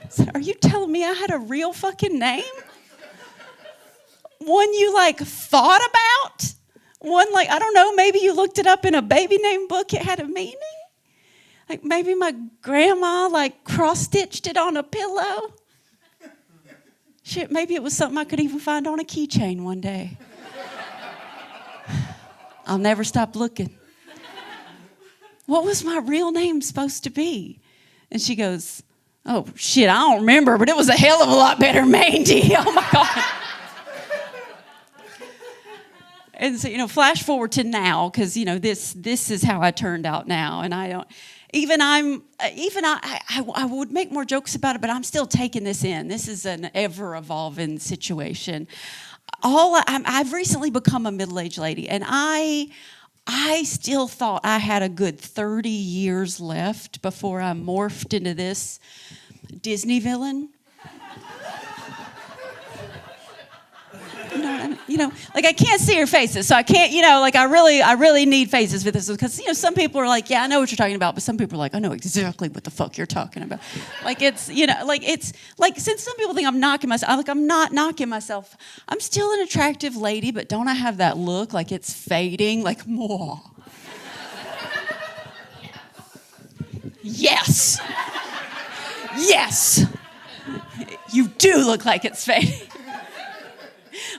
said, "Are you telling me I had a real fucking name? One you thought about? One I don't know, maybe you looked it up in a baby name book, it had a meaning? Maybe my grandma cross-stitched it on a pillow? Shit, maybe it was something I could even find on a keychain one day. I'll never stop looking. What was my real name supposed to be?" And she goes, "Oh, shit, I don't remember, but it was a hell of a lot better Mandee." Oh, my God. And so, flash forward to now, because, this is how I turned out now. And I don't, I would make more jokes about it, but I'm still taking this in. This is an ever-evolving situation. I've recently become a middle-aged lady, and I still thought I had a good 30 years left before I morphed into this Disney villain. I can't see your faces, so I can't, I really need faces for this, because, some people are like, "Yeah, I know what you're talking about," but some people are like, "I know exactly what the fuck you're talking about." Since some people think I'm knocking myself, I'm not knocking myself. I'm still an attractive lady, but don't I have that look like it's fading, more? Yes. Yes. You do look like it's fake.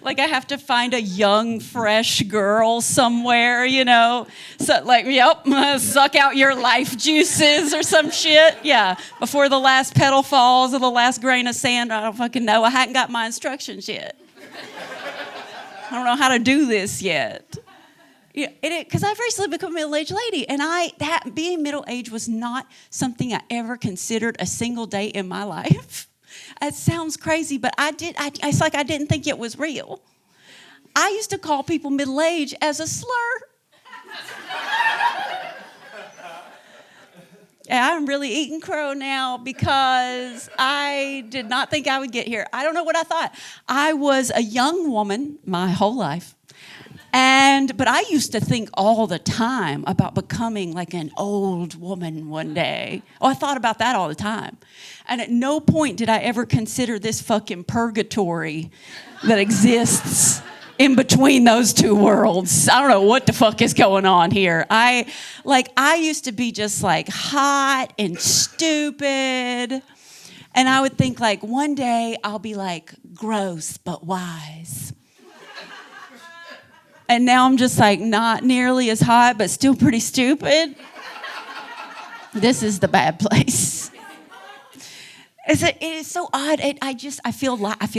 Like I have to find a young, fresh girl somewhere, you know. So like, yep, suck out your life juices or some shit. Yeah, before the last petal falls or the last grain of sand, I don't fucking know. I hadn't got my instructions yet. I don't know how to do this yet. Yeah, because I've recently become a middle-aged lady, and being middle-aged was not something I ever considered a single day in my life. It sounds crazy, but it's like I didn't think it was real. I used to call people middle-aged as a slur. And I'm really eating crow now because I did not think I would get here. I don't know what I thought. I was a young woman my whole life. But I used to think all the time about becoming like an old woman one day. Oh, I thought about that all the time. And at no point did I ever consider this fucking purgatory that exists in between those two worlds. I don't know what the fuck is going on here. I used to be just like hot and stupid. And I would think like one day I'll be like gross but wise. And now I'm just like not nearly as hot, but still pretty stupid. This is the bad place. It is so odd. I feel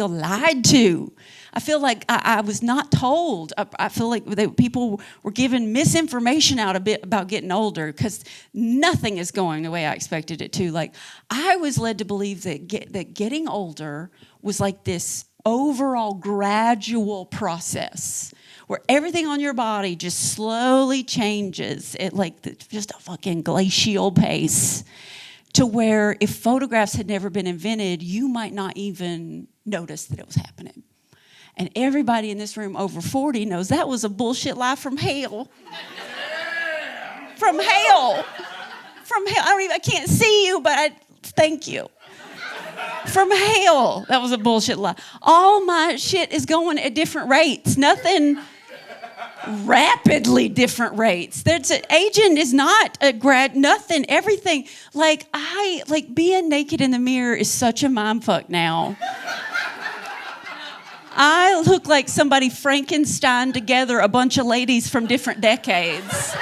lied to. I feel like I was not told. I feel like people were given misinformation out a bit about getting older because nothing is going the way I expected it to. Like I was led to believe that getting older was like this overall gradual process where everything on your body just slowly changes at like just a fucking glacial pace to where if photographs had never been invented, you might not even notice that it was happening. And everybody in this room over 40 knows that was a bullshit lie from hell. From hell. From hell. I can't see you, but thank you. From hell. That was a bullshit lie. All my shit is going at different rates. Nothing rapidly different rates. Aging is not a nothing, everything. Like being naked in the mirror is such a mindfuck now. I look like somebody Frankenstein together a bunch of ladies from different decades.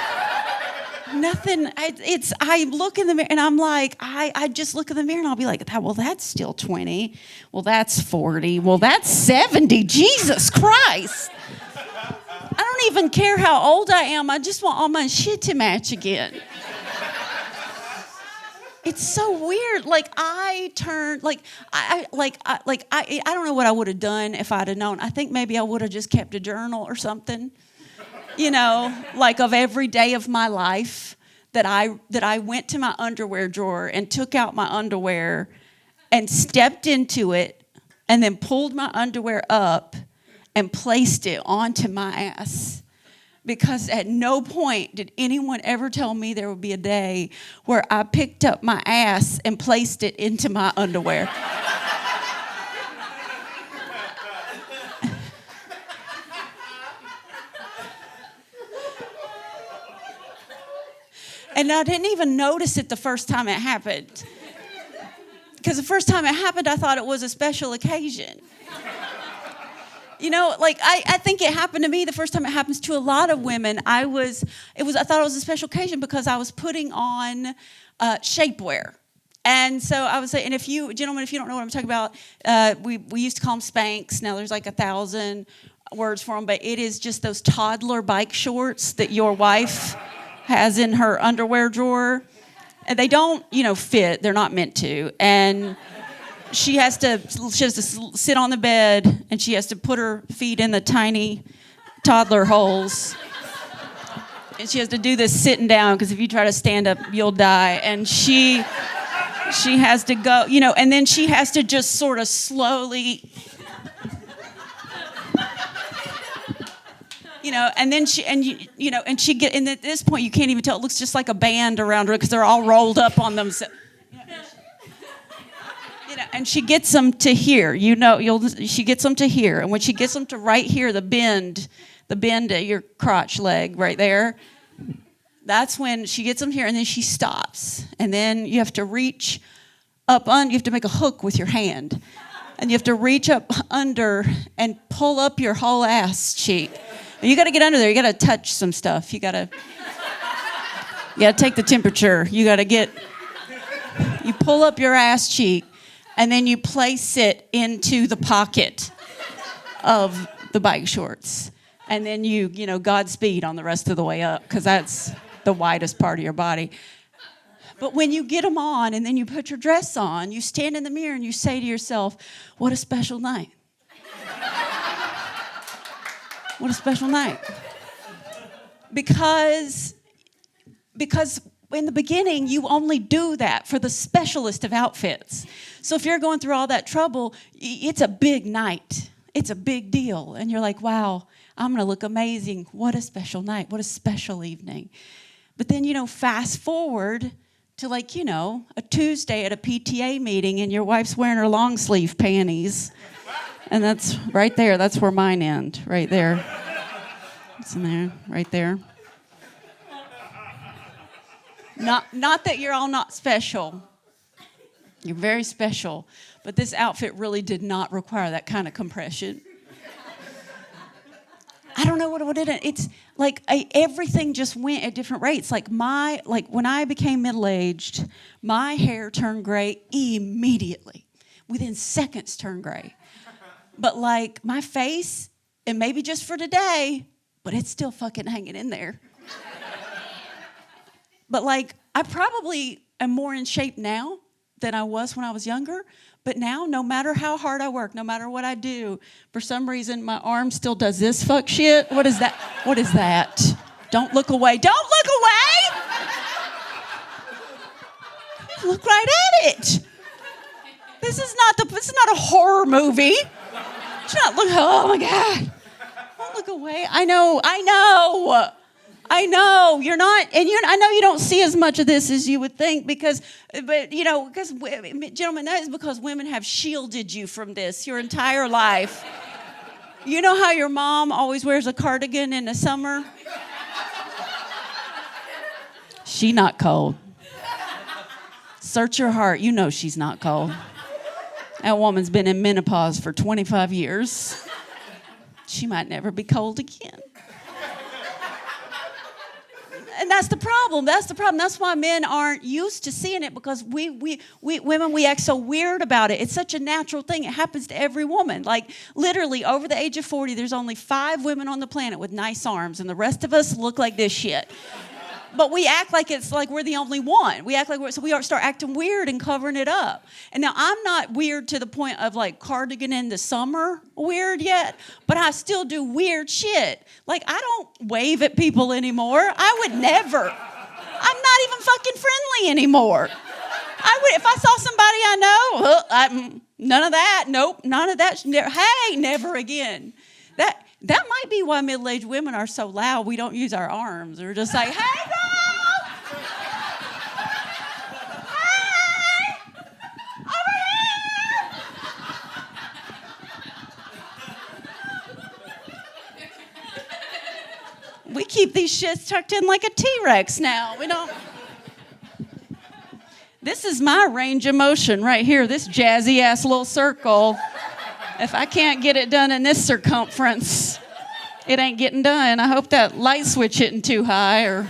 Nothing. I look in the mirror and I'm like, I just look in the mirror and I'll be like, well, that's still 20. Well, that's 40. Well, that's 70. Jesus Christ. I don't even care how old I am. I just want all my shit to match again. It's so weird. Like I turned, I don't know what I would have done if I'd have known. I think maybe I would have just kept a journal or something, you know, like of every day of my life that I went to my underwear drawer and took out my underwear and stepped into it and then pulled my underwear up and placed it onto my ass. Because at no point did anyone ever tell me there would be a day where I picked up my ass and placed it into my underwear. And I didn't even notice it the first time it happened. Because the first time it happened, I thought it was a special occasion. You know, like I think it happened to me the first time it happens to a lot of women. I thought it was a special occasion because I was putting on shapewear. And so I was saying, and gentlemen, if you don't know what I'm talking about, we used to call them Spanx. Now there's like 1,000 words for them, but it is just those toddler bike shorts that your wife has in her underwear drawer. And they don't, fit. They're not meant to. And she has to sit on the bed and she has to put her feet in the tiny toddler holes. And she has to do this sitting down because if you try to stand up, you'll die. And she has to go, and then she has to just sort of slowly, and then and at this point you can't even tell. It looks just like a band around her because they're all rolled up on themselves. And she gets them to here. She gets them to here. And when she gets them to right here, the bend of your crotch leg right there, That's when she gets them here, and then she stops. And then you have to reach up you have to make a hook with your hand. And you have to reach up under and pull up your whole ass cheek. And you got to get under there. You got to touch some stuff. You got to take the temperature. You pull up your ass cheek, and then you place it into the pocket of the bike shorts. And then you Godspeed on the rest of the way up, because that's the widest part of your body. But when you get them on and then you put your dress on, you stand in the mirror and you say to yourself, what a special night. What a special night. Because in the beginning, you only do that for the specialist of outfits. So if you're going through all that trouble, it's a big night. It's a big deal. And you're like, wow, I'm going to look amazing. What a special night. What a special evening. But then, fast forward to a Tuesday at a PTA meeting and your wife's wearing her long sleeve panties. And that's right there. That's where mine end. Right there. It's in there. Right there. Not that you're all not special. You're very special. But this outfit really did not require that kind of compression. I don't know what it is. It's like everything just went at different rates. Like when I became middle-aged, my hair turned gray immediately. Within seconds turned gray. But my face, and maybe just for today, but it's still fucking hanging in there. But I probably am more in shape now than I was when I was younger. But now, no matter how hard I work, no matter what I do, for some reason, my arm still does this fuck shit. What is that? What is that? Don't look away. Don't look away! Look right at it. This is not a horror movie. It's not, oh my God. Don't look away. I know. You're not, and I know you don't see as much of this as you would think because gentlemen, that is because women have shielded you from this your entire life. You know how your mom always wears a cardigan in the summer? She not cold. Search your heart. You know she's not cold. That woman's been in menopause for 25 years. She might never be cold again. And that's the problem. That's why men aren't used to seeing it, because we women, we act so weird about it. It's such a natural thing. It happens to every woman. Literally, over the age of 40, there's only 5 women on the planet with nice arms, and the rest of us look like this shit. But we act like it's like we're the only one. We act like start acting weird and covering it up. And now I'm not weird to the point of cardigan in the summer weird yet, but I still do weird shit. I don't wave at people anymore. I would never. I'm not even fucking friendly anymore. I would if I saw somebody I know. None of that. Nope. None of that. Hey, never again. That might be why middle-aged women are so loud. We don't use our arms. We're just like, hey, girl! Hey! Over here! We keep these shits tucked in like a T-Rex now. We don't... This is my range of motion right here, this jazzy-ass little circle. If I can't get it done in this circumference, it ain't getting done. I hope that light switch isn't too high, or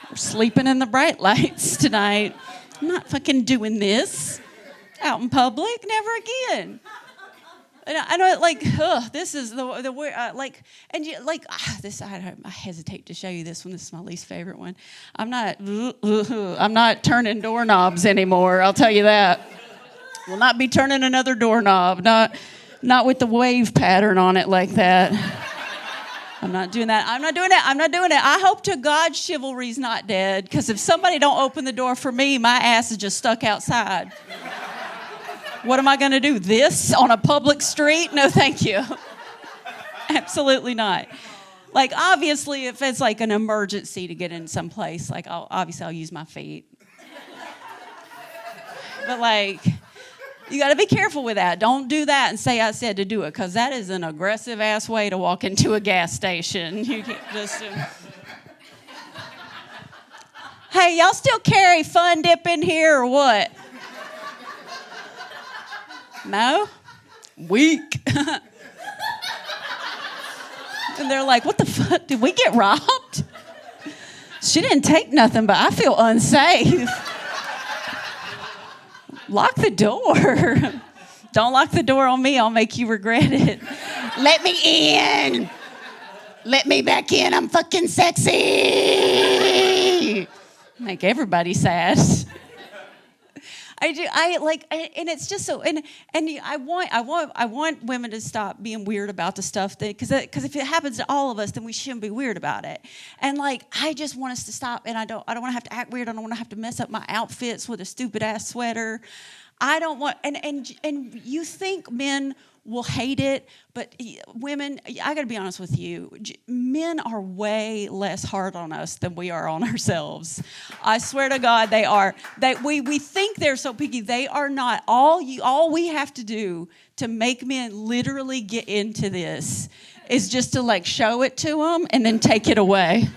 we're sleeping in the bright lights tonight. I'm not fucking doing this out in public. Never again. And I know, this is the way, this. I hesitate to show you this one. This is my least favorite one. I'm not turning doorknobs anymore. I'll tell you that. Will not be turning another doorknob. Not with the wave pattern on it like that. I'm not doing that. I'm not doing it. I hope to God chivalry's not dead, because if somebody don't open the door for me, my ass is just stuck outside. What am I going to do? This on a public street? No, thank you. Absolutely not. Obviously, if it's an emergency to get in someplace, I'll use my feet. But you got to be careful with that. Don't do that and say I said to do it, because that is an aggressive ass way to walk into a gas station. You can't just. Hey, y'all still carry Fun Dip in here or what? No? Weak. And they're like, what the fuck? Did we get robbed? She didn't take nothing, but I feel unsafe. Lock the door. Don't lock the door on me. I'll make you regret it. Let me in. Let me back in. I'm fucking sexy. Make everybody sad. And it's just so, and I want women to stop being weird about the stuff that, because if it happens to all of us, then we shouldn't be weird about it. And like, I just want us to stop, and I don't want to have to act weird. I don't want to have to mess up my outfits with a stupid ass sweater. I don't want, and you think men will hate it, but women, I got to be honest with you, men are way less hard on us than we are on ourselves. I swear to God, they are. We think they're so picky. They are not. All we have to do to make men literally get into this is just to like show it to them and then take it away.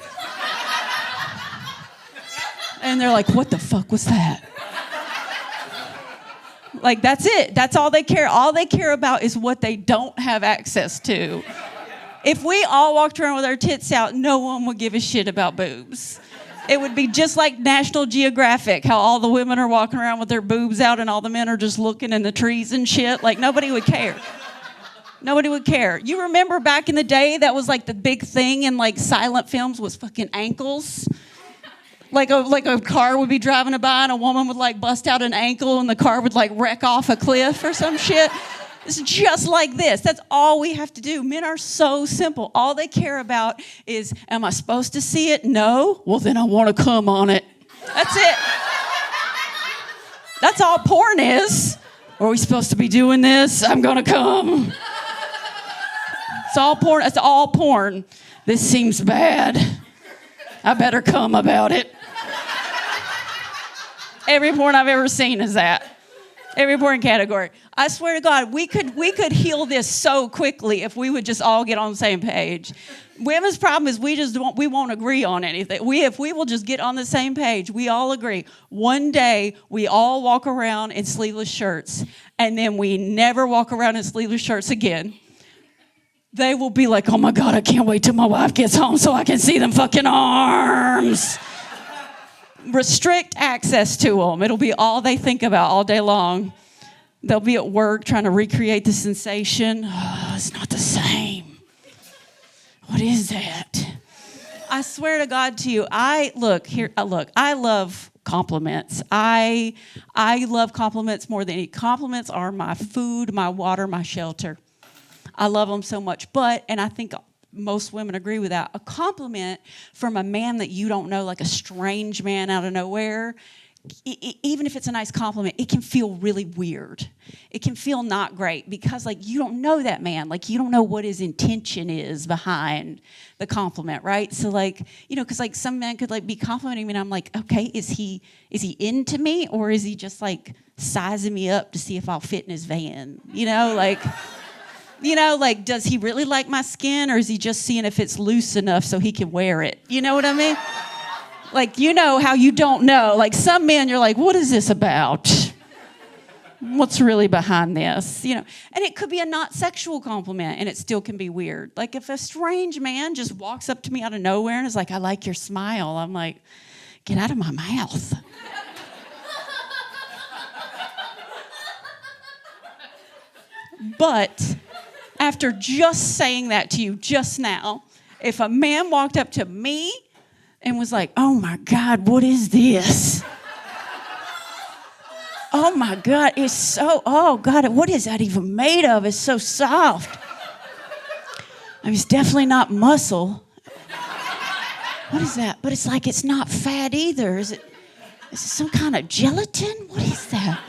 And they're like, what the fuck was that? Like, that's it. That's all they care. All they care about is what they don't have access to. If we all walked around with our tits out, no one would give a shit about boobs. It would be just like National Geographic, how all the women are walking around with their boobs out and all the men are just looking in the trees and shit. Like, nobody would care. Nobody would care. You remember back in the day, that was like the big thing in like silent films was fucking ankles. Like a car would be driving by and a woman would like bust out an ankle and the car would like wreck off a cliff or some shit. It's just like this. That's all we have to do. Men are so simple. All they care about is, am I supposed to see it? No? Well, then I want to come on it. That's it. That's all porn is. Are we supposed to be doing this? I'm going to come. It's all porn. It's all porn. This seems bad. I better come about it. Every porn I've ever seen is that. Every porn category. I swear to God, we could heal this so quickly if we would just all get on the same page. Women's problem is we won't agree on anything. If we will just get on the same page, we all agree. One day we all walk around in sleeveless shirts, and then we never walk around in sleeveless shirts again. They will be like, oh my God, I can't wait till my wife gets home so I can see them fucking arms. Restrict access to them. It'll be all they think about all day long. They'll be at work trying to recreate the sensation. Oh, it's not the same. What is that? I swear to God to you, I love compliments. I love compliments more than any. Compliments are my food, my water, my shelter. I love them so much. And I think most women agree with that. A compliment from a man that you don't know, like a strange man out of nowhere, even if it's a nice compliment, it can feel really weird. It can feel not great because, like, you don't know that man. Like, you don't know what his intention is behind the compliment, right? So, like, you know, because, like, some men could, like, be complimenting me, and I'm like, okay, is he into me, or is he just, like, sizing me up to see if I'll fit in his van? You know, like... You know, like, does he really like my skin, or is he just seeing if it's loose enough so he can wear it? You know what I mean? Like, you know how you don't know. Like, some men, you're like, what is this about? What's really behind this? You know, and it could be a not sexual compliment, and it still can be weird. Like, if a strange man just walks up to me out of nowhere and is like, I like your smile, I'm like, get out of my mouth. But after just saying that to you just now, if a man walked up to me and was like, oh my God, what is this? Oh my God, it's so, oh God, what is that even made of? It's so soft. I mean, it's definitely not muscle. What is that? But it's like, it's not fat either. Is it some kind of gelatin? What is that?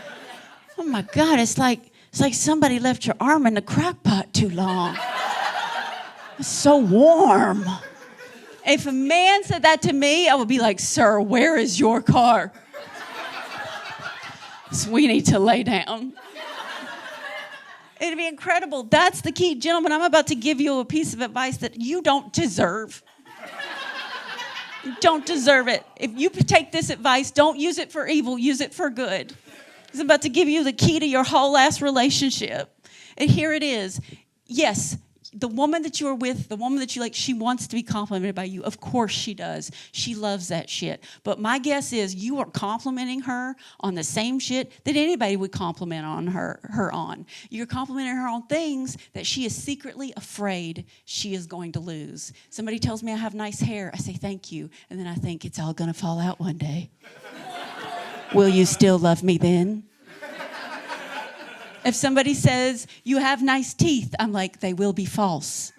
Oh my God, it's like somebody left your arm in the crock pot too long. It's so warm. If a man said that to me, I would be like, sir, where is your car? So we need to lay down. It'd be incredible. That's the key. Gentlemen, I'm about to give you a piece of advice that you don't deserve. You don't deserve it. If you take this advice, don't use it for evil, use it for good. He's about to give you the key to your whole ass relationship. And here it is. Yes, the woman that you are with, the woman that you like, she wants to be complimented by you. Of course she does. She loves that shit. But my guess is you are complimenting her on the same shit that anybody would compliment on her on. You're complimenting her on things that she is secretly afraid she is going to lose. Somebody tells me I have nice hair. I say thank you. And then I think it's all going to fall out one day. Will you still love me then? If somebody says, you have nice teeth, I'm like, they will be false.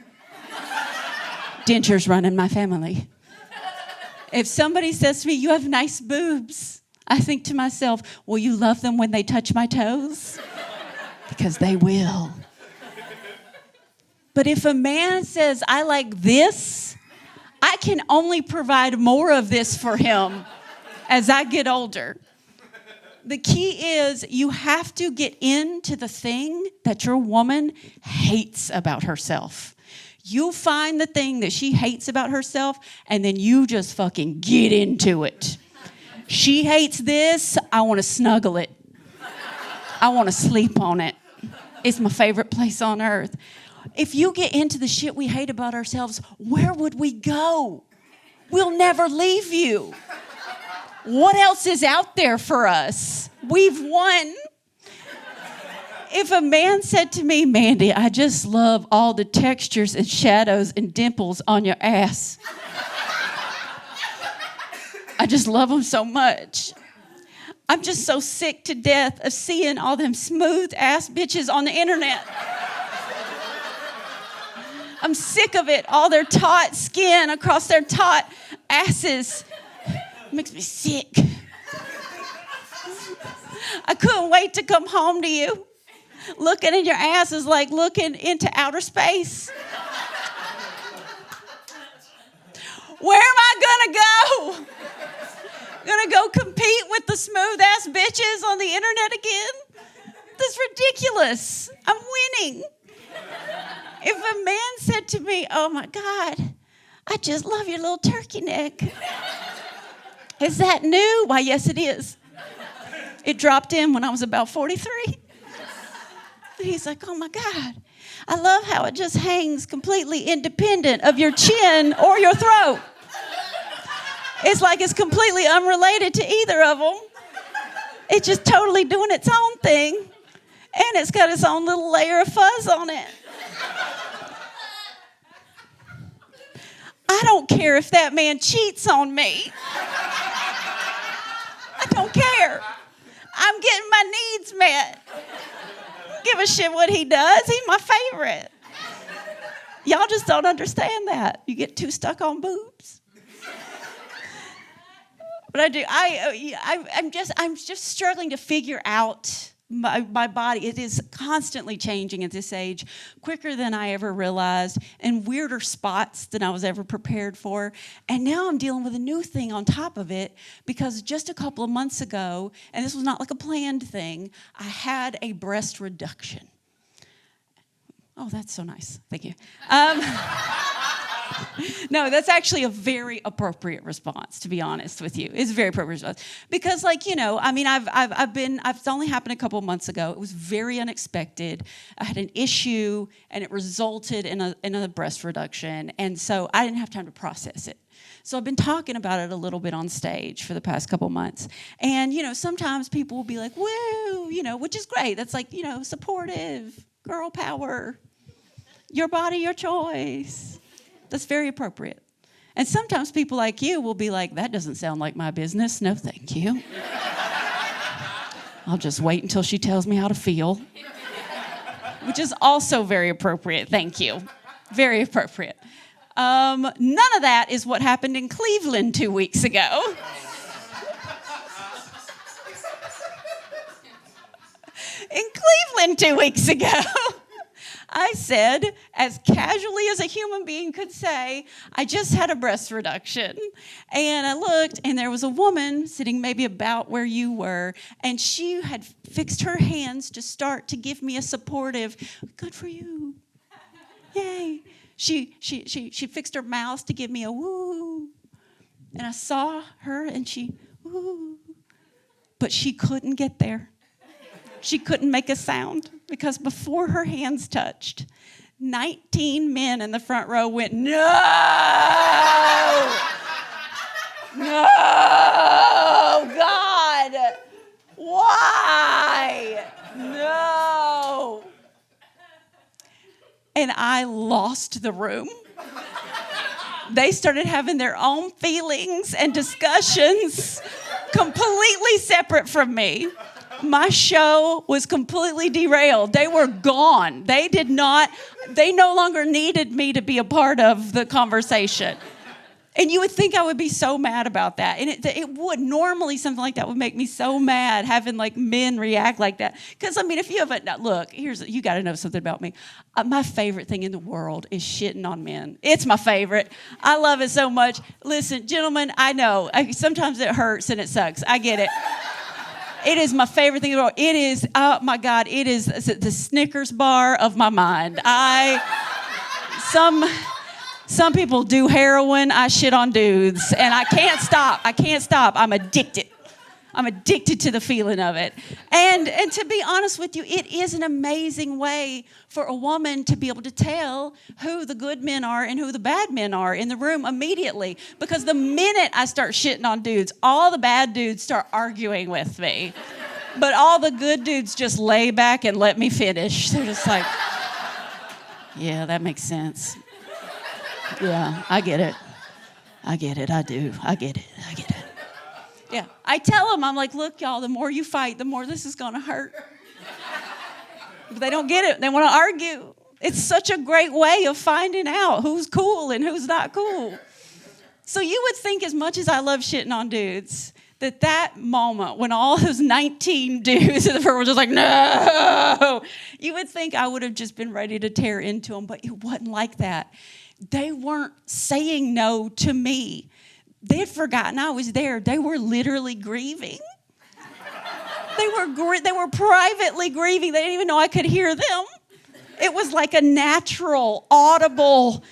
Dentures run in my family. If somebody says to me, you have nice boobs, I think to myself, will you love them when they touch my toes? Because they will. But if a man says, I like this, I can only provide more of this for him as I get older. The key is you have to get into the thing that your woman hates about herself. You find the thing that she hates about herself, and then you just fucking get into it. She hates this, I want to snuggle it. I want to sleep on it. It's my favorite place on earth. If you get into the shit we hate about ourselves, where would we go? We'll never leave you. What else is out there for us? We've won. If a man said to me, Mandee, I just love all the textures and shadows and dimples on your ass. I just love them so much. I'm just so sick to death of seeing all them smooth ass bitches on the internet. I'm sick of it. All their taut skin across their taut asses. Makes me sick. I couldn't wait to come home to you. Looking at your ass is like looking into outer space. Where am I gonna go? Gonna go compete with the smooth ass bitches on the internet again? That's ridiculous. I'm winning. If a man said to me, oh my God, I just love your little turkey neck. Is that new? Why, yes, it is. It dropped in when I was about 43. He's like, oh my God, I love how it just hangs completely independent of your chin or your throat. It's like it's completely unrelated to either of them. It's just totally doing its own thing. And it's got its own little layer of fuzz on it. I don't care if that man cheats on me. I don't care. I'm getting my needs met. Give a shit what he does. He's my favorite. Y'all just don't understand that. You get too stuck on boobs. But I do. I'm just struggling to figure out my body. It is constantly changing at this age, quicker than I ever realized, in weirder spots than I was ever prepared for. And now I'm dealing with a new thing on top of it, because just a couple of months ago, and this was not like a planned thing, I had a breast reduction. Oh, that's so nice. Thank you. No, that's actually a very appropriate response, to be honest with you. It's a very appropriate response. Because, like, you know, I mean, it's only happened a couple of months ago. It was very unexpected. I had an issue, and it resulted in a breast reduction. And so I didn't have time to process it. So I've been talking about it a little bit on stage for the past couple months. And, you know, sometimes people will be like, woo, you know, which is great. That's like, you know, supportive, girl power, your body, your choice. That's very appropriate. And sometimes people like you will be like, that doesn't sound like my business. No, thank you. I'll just wait until she tells me how to feel. Which is also very appropriate. Thank you. Very appropriate. None of that is what happened in Cleveland 2 weeks ago. In Cleveland 2 weeks ago, I said, as casually as a human being could say, I just had a breast reduction. And I looked, and there was a woman sitting maybe about where you were, and she had fixed her hands to start to give me a supportive, good for you. Yay. She fixed her mouth to give me a woo. And I saw her and she, ooh, but she couldn't get there. She couldn't make a sound because before her hands touched, 19 men in the front row went, no! No, God! Why? No! And I lost the room. They started having their own feelings and discussions completely separate from me. My show was completely derailed. They were gone. They no longer needed me to be a part of the conversation. And you would think I would be so mad about that. And it would. Normally, something like that would make me so mad, having like men react like that. Because, I mean, if you haven't, look, you got to know something about me. My favorite thing in the world is shitting on men. It's my favorite. I love it so much. Listen, gentlemen, I know. Sometimes it hurts and it sucks. I get it. It is my favorite thing in the world. It is, oh my God, it is the Snickers bar of my mind. Some people do heroin. I shit on dudes, and I can't stop. I'm addicted. I'm addicted to the feeling of it. And to be honest with you, it is an amazing way for a woman to be able to tell who the good men are and who the bad men are in the room immediately. Because the minute I start shitting on dudes, all the bad dudes start arguing with me. But all the good dudes just lay back and let me finish. They're just like, yeah, that makes sense. Yeah, I get it. I do. I get it. Yeah, I tell them, I'm like, look, y'all, the more you fight, the more this is going to hurt. But they don't get it. They want to argue. It's such a great way of finding out who's cool and who's not cool. So you would think, as much as I love shitting on dudes, that moment when all those 19 dudes in the front were just like, no, you would think I would have just been ready to tear into them, but it wasn't like that. They weren't saying no to me. They had forgotten I was there. They were literally grieving. They were privately grieving. They didn't even know I could hear them. It was like a natural, audible,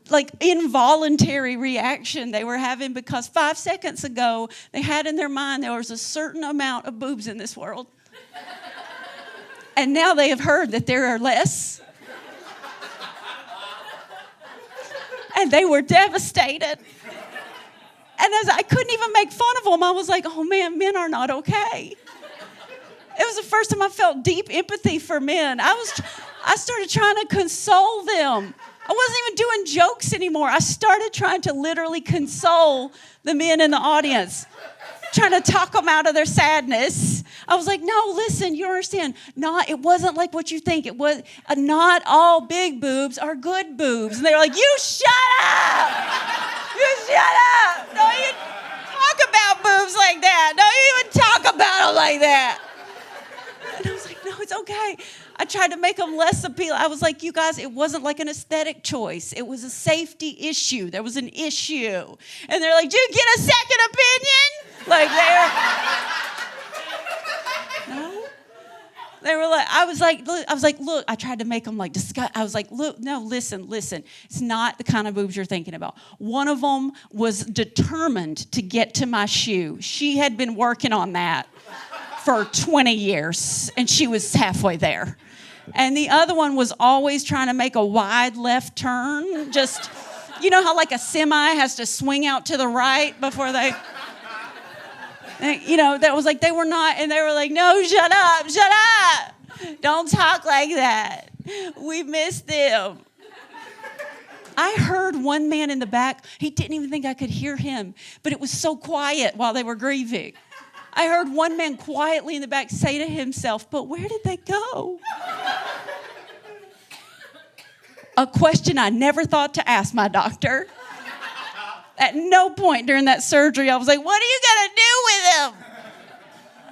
like involuntary reaction they were having because 5 seconds ago, they had in their mind there was a certain amount of boobs in this world. And now they have heard that there are less. And they were devastated. And as I couldn't even make fun of them, I was like, oh man, men are not okay. It was the first time I felt deep empathy for men. I started trying to console them. I wasn't even doing jokes anymore. I started trying to literally console the men in the audience, trying to talk them out of their sadness. I was like, no, listen, you understand. It wasn't like what you think. It was not all big boobs are good boobs. And they were like, you shut up. You shut up. Don't even talk about boobs like that. Don't even talk about them like that. And I was like, no, it's okay. I tried to make them less appealing. I was like, you guys, it wasn't like an aesthetic choice. It was a safety issue. There was an issue. And they're like, do you get a second opinion? Like no. They were like, I was like, look, I tried to make them like discuss. I was like, look, no, listen. It's not the kind of boobs you're thinking about. One of them was determined to get to my shoe. She had been working on that for 20 years, and she was halfway there. And the other one was always trying to make a wide left turn. Just, you know how like a semi has to swing out to the right before they... You know, that was like, they were not, and they were like, no, shut up. Don't talk like that. We missed them. I heard one man in the back, he didn't even think I could hear him, but it was so quiet while they were grieving. I heard one man quietly in the back say to himself, but where did they go? A question I never thought to ask my doctor. At no point during that surgery, I was like, what are you going to do with them?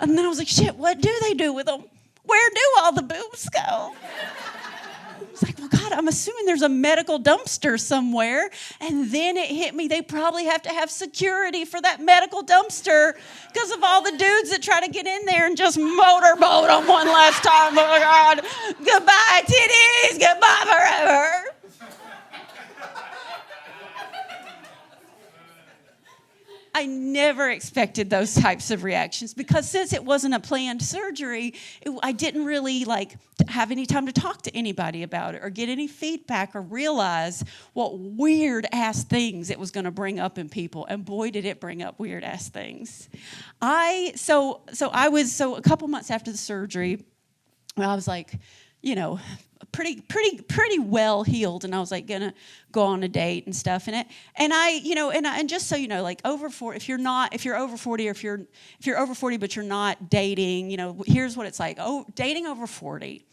And then I was like, shit, what do they do with them? Where do all the boobs go? I was like, well, God, I'm assuming there's a medical dumpster somewhere. And then it hit me, they probably have to have security for that medical dumpster because of all the dudes that try to get in there and just motorboat them one last time. Oh, my God. Goodbye, titties. Goodbye forever. I never expected those types of reactions because since it wasn't a planned surgery, I didn't really have any time to talk to anybody about it or get any feedback or realize what weird ass things it was going to bring up in people. And boy, did it bring up weird ass things. So a couple months after the surgery, I was like, pretty well healed, and I was like gonna go on a date and stuff, and just so you know, like over 40, if you're over 40, or if you're over 40 but you're not dating, here's what it's like. Oh, dating over 40.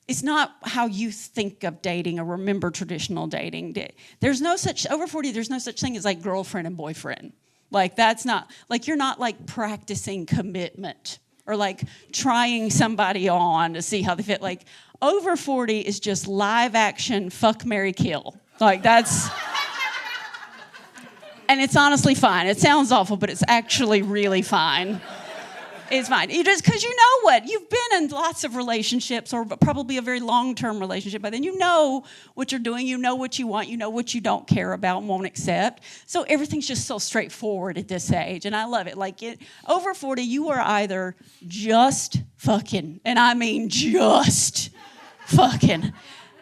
It's not how you think of dating or remember traditional dating. There's no such over 40. There's no such thing as like girlfriend and boyfriend. Like that's not like you're not like practicing commitment or like trying somebody on to see how they fit. Like over 40 is just live action fuck, marry, kill. Like that's, and it's honestly fine. It sounds awful, but it's actually really fine. It's fine. Because you know what? You've been in lots of relationships, or probably a very long-term relationship, but then you know what you're doing, you know what you want, you know what you don't care about and won't accept. So everything's just so straightforward at this age, and I love it. Over 40, you are either just fucking, and I mean just fucking.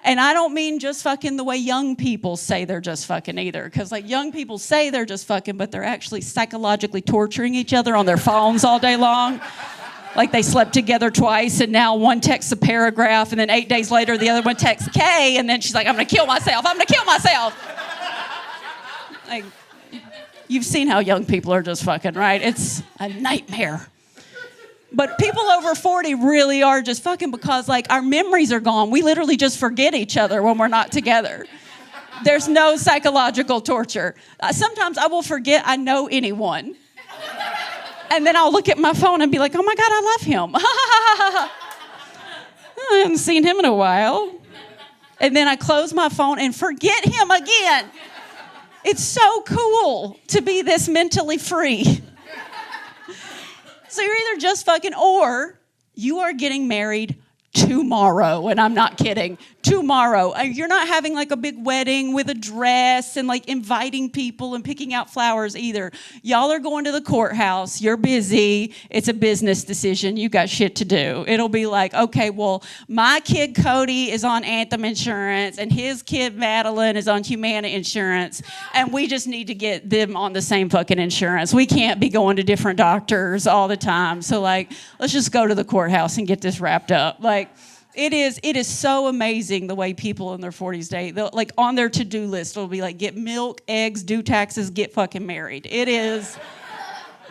And I don't mean just fucking the way young people say they're just fucking either. Because young people say they're just fucking, but they're actually psychologically torturing each other on their phones all day long. Like they slept together twice and now one texts a paragraph and then 8 days later the other one texts K and then she's like, I'm gonna kill myself. Like, you've seen how young people are just fucking, right? It's a nightmare. But people over 40 really are just fucking because our memories are gone. We literally just forget each other when we're not together. There's no psychological torture. Sometimes I will forget I know anyone. And then I'll look at my phone and be like, oh my God, I love him. I haven't seen him in a while. And then I close my phone and forget him again. It's so cool to be this mentally free. So you're either just fucking or you are getting married tomorrow, and I'm not kidding. Tomorrow. You're not having a big wedding with a dress and inviting people and picking out flowers either. Y'all are going to the courthouse. You're busy. It's a business decision. You got shit to do. It'll be okay, well, my kid Cody is on Anthem Insurance and his kid Madeline is on Humana Insurance, and we just need to get them on the same fucking insurance. We can't be going to different doctors all the time. So let's just go to the courthouse and get this wrapped up. It is so amazing the way people in their 40s date. They'll, on their to-do list, it'll be get milk, eggs, do taxes, get fucking married. It is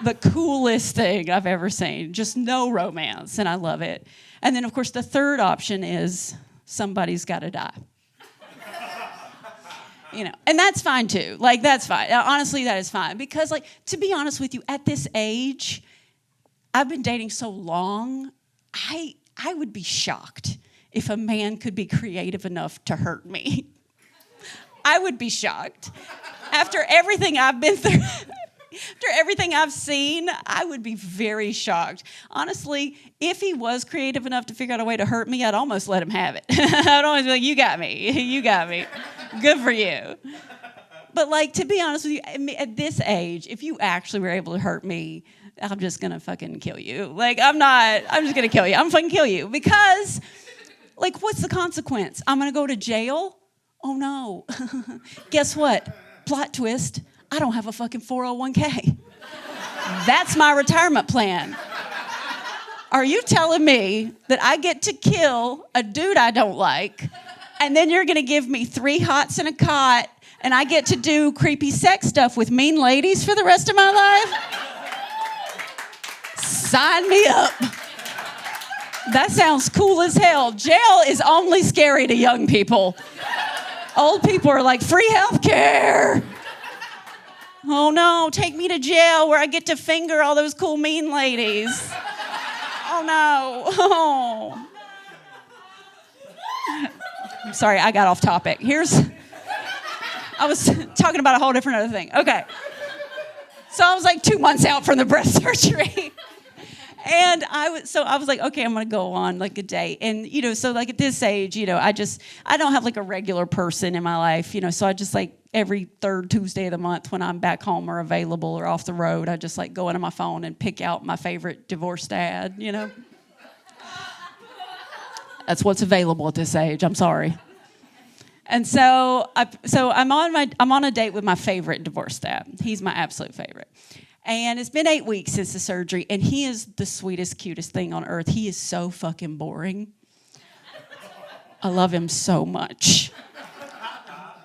the coolest thing I've ever seen. Just no romance, and I love it. And then, of course, the third option is somebody's got to die. And that's fine too. That's fine. Honestly, that is fine. Because, to be honest with you, at this age, I've been dating so long, I would be shocked if a man could be creative enough to hurt me. I would be shocked. After everything I've been through, after everything I've seen, I would be very shocked. Honestly, if he was creative enough to figure out a way to hurt me, I'd almost let him have it. I'd always be like, you got me. Good for you. But to be honest with you, at this age, if you actually were able to hurt me, I'm just gonna fucking kill you. I'm just gonna kill you. I'm fucking kill you. Because, what's the consequence? I'm gonna go to jail? Oh no. Guess what? Plot twist. I don't have a fucking 401k. That's my retirement plan. Are you telling me that I get to kill a dude I don't like, and then you're gonna give me 3 hots and a cot, and I get to do creepy sex stuff with mean ladies for the rest of my life? Sign me up. That sounds cool as hell. Jail is only scary to young people. Old people are free health care. Oh no, take me to jail where I get to finger all those cool mean ladies. Oh no. Oh. I'm sorry, I got off topic. I was talking about a whole different other thing. Okay. So I was 2 months out from the breast surgery. And I was like, okay, I'm gonna go on like a date. And so like at this age, I don't have like a regular person in my life, so I just like every third Tuesday of the month when I'm back home or available or off the road, I just like go into my phone and pick out my favorite divorced dad, That's what's available at this age. I'm sorry. And so I'm on a date with my favorite divorced dad. He's my absolute favorite. And it's been 8 weeks since the surgery, and he is the sweetest, cutest thing on earth. He is so fucking boring. I love him so much.